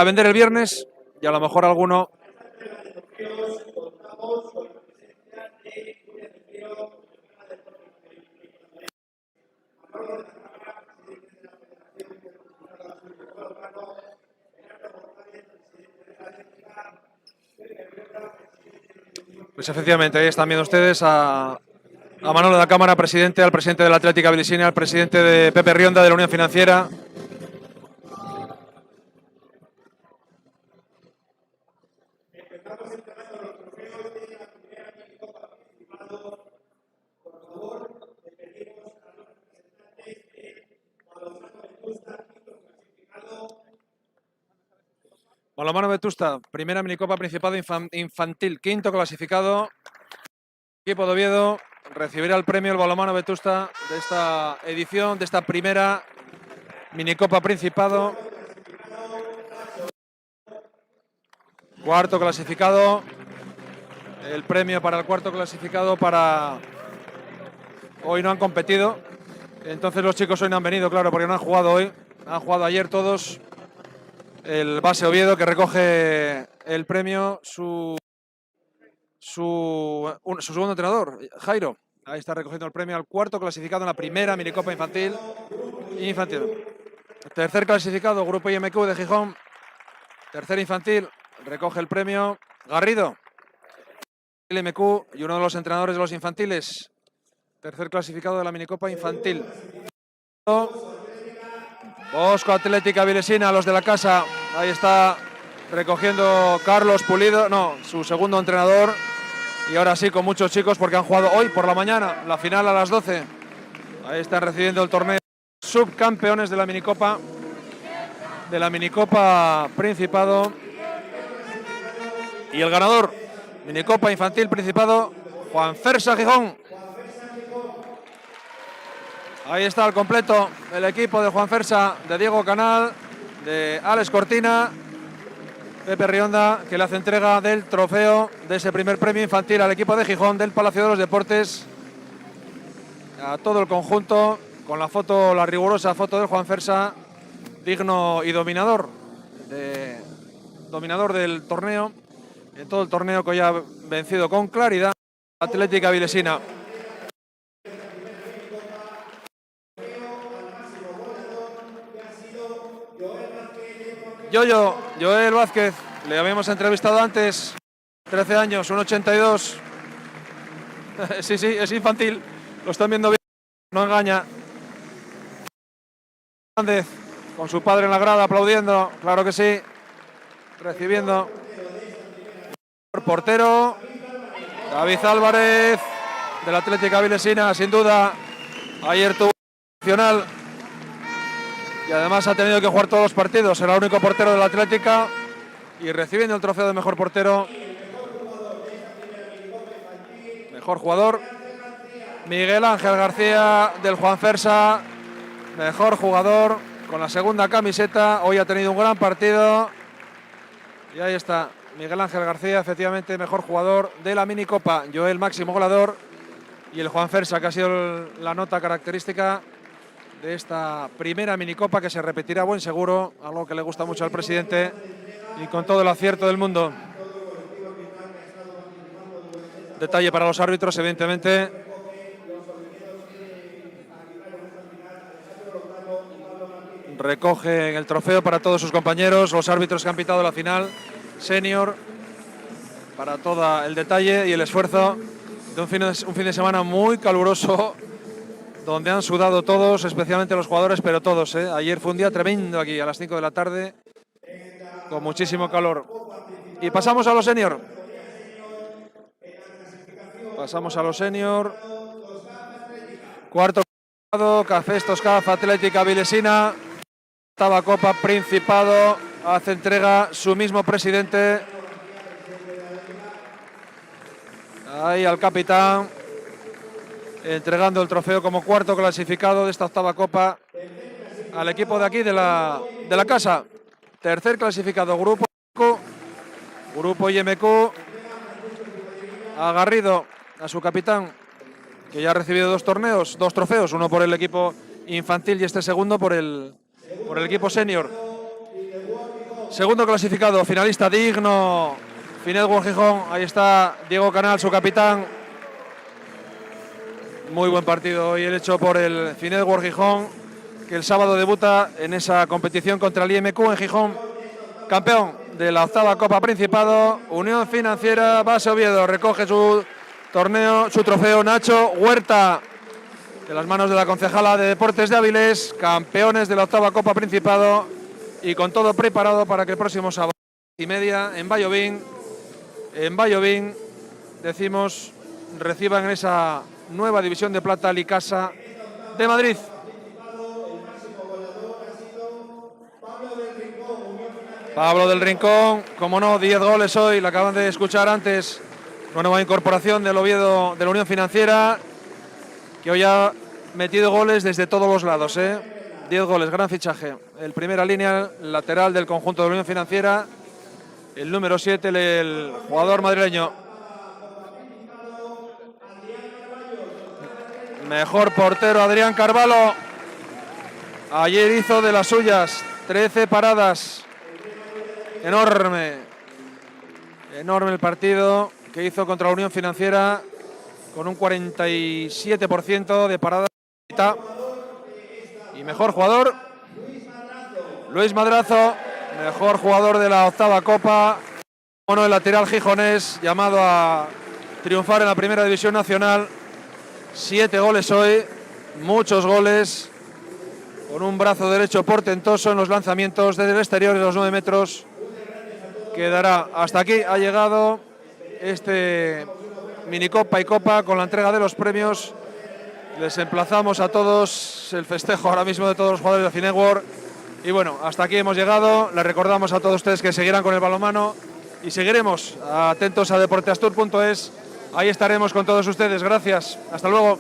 vender el viernes y a lo mejor alguno... Pues efectivamente, ahí están viendo ustedes a Manolo de la Cámara, presidente, al presidente de la Atlética Bilisina, al presidente de Pepe Rionda de la Unión Financiera. Balonmano Vetusta, primera minicopa Principado infantil, quinto clasificado. Equipo de Oviedo recibirá el premio el Balonmano Vetusta de esta edición, de esta primera minicopa Principado. Cuarto clasificado, el premio para el cuarto clasificado para... Hoy no han competido, entonces los chicos hoy no han venido, claro, porque no han jugado hoy. Han jugado ayer todos. El base Oviedo, que recoge el premio, su segundo entrenador, Jairo. Ahí está recogiendo el premio al cuarto clasificado en la primera minicopa infantil. Tercer clasificado, Grupo IMQ de Gijón. Tercer infantil, recoge el premio Garrido, el IMQ y uno de los entrenadores de los infantiles. Tercer clasificado de la minicopa infantil. Bosco Atlética Vilesina, los de la casa. Ahí está recogiendo Carlos Pulido, no, su segundo entrenador. Y ahora sí, con muchos chicos, porque han jugado hoy por la mañana, la final a las 12. Ahí están recibiendo el torneo subcampeones de la minicopa. de la Minicopa Principado. Y el ganador, Minicopa Infantil Principado, Juanfersa Gijón. Ahí está al completo el equipo de Juanfersa, de Diego Canal, de Alex Cortina, Pepe Rionda, que le hace entrega del trofeo de ese primer premio infantil al equipo de Gijón del Palacio de los Deportes. A todo el conjunto, con la foto, la rigurosa foto del Juanfersa, digno y dominador del torneo, en todo el torneo, que hoy ha vencido con claridad Atlética Vilesina. Joel Vázquez, le habíamos entrevistado antes, 13 años, 1,82. Sí, es infantil, lo están viendo bien, no engaña. Hernández, con su padre en la grada aplaudiendo, claro que sí, recibiendo. Portero, David Álvarez, del Atlética Vilesina, sin duda, ayer tuvo nacional. Y además ha tenido que jugar todos los partidos, era el único portero del Atlética y recibiendo el trofeo de mejor portero. Mejor jugador, Miguel Ángel García del Juanfersa, mejor jugador con la segunda camiseta, hoy ha tenido un gran partido. Y ahí está, Miguel Ángel García, efectivamente mejor jugador de la Minicopa. Joel, máximo goleador, y el Juanfersa, que ha sido la nota característica de esta primera Minicopa, que se repetirá buen seguro, algo que le gusta mucho al presidente, y con todo el acierto del mundo. Detalle para los árbitros, evidentemente. Recogen el trofeo para todos sus compañeros, los árbitros que han pitado la final senior, para todo el detalle y el esfuerzo de un fin de semana muy caluroso, donde han sudado todos, especialmente los jugadores, pero todos, ¿eh? Ayer fue un día tremendo aquí, a las 5 de la tarde, con muchísimo calor. Y pasamos a los senior. Pasamos a los senior. Cuarto Cafés Toscaf Atlética Vilesina. Octava Copa Principado. Hace entrega su mismo presidente. Ahí al capitán, entregando el trofeo como cuarto clasificado de esta octava Copa al equipo de aquí, de la casa. Tercer clasificado, Grupo IMQ. Agarrido a su capitán, que ya ha recibido dos trofeos, uno por el equipo infantil y este segundo por el equipo senior. Segundo clasificado, finalista digno, Finetworld Gijón. Ahí está Diego Canal, su capitán. Muy buen partido hoy el hecho por el Finetworld Gijón, que el sábado debuta en esa competición contra el IMQ en Gijón. Campeón de la octava Copa Principado, Unión Financiera Base Oviedo. Recoge su trofeo Nacho Huerta, de las manos de la concejala de Deportes de Avilés. Campeones de la octava Copa Principado y con todo preparado para que el próximo sábado 9:30 en Vallovín, decimos, reciban en esa nueva división de plata Licasa de Madrid. Pablo del Rincón, como no, 10 goles hoy, la acaban de escuchar antes, una nueva incorporación del Oviedo, de la Unión Financiera, que hoy ha metido goles desde todos los lados, 10 goles, gran fichaje. El primera línea lateral del conjunto de la Unión Financiera, el número 7, el jugador madrileño. Mejor portero Adrián Carvalho. Ayer hizo de las suyas, 13 paradas. Enorme el partido que hizo contra la Unión Financiera, con un 47% de paradas. Y mejor jugador, Luis Madrazo, mejor jugador de la octava Copa. El lateral gijonés, llamado a triunfar en la primera división nacional. 7 goles hoy, muchos goles, con un brazo derecho portentoso en los lanzamientos desde el exterior de los 9 metros. Quedará. Hasta aquí ha llegado este Minicopa y Copa con la entrega de los premios. Les emplazamos a todos, el festejo ahora mismo de todos los jugadores de Finetworld, Y bueno, hasta aquí hemos llegado. Les recordamos a todos ustedes que seguirán con el balonmano y seguiremos atentos a deporteastur.es. Ahí estaremos con todos ustedes. Gracias. Hasta luego.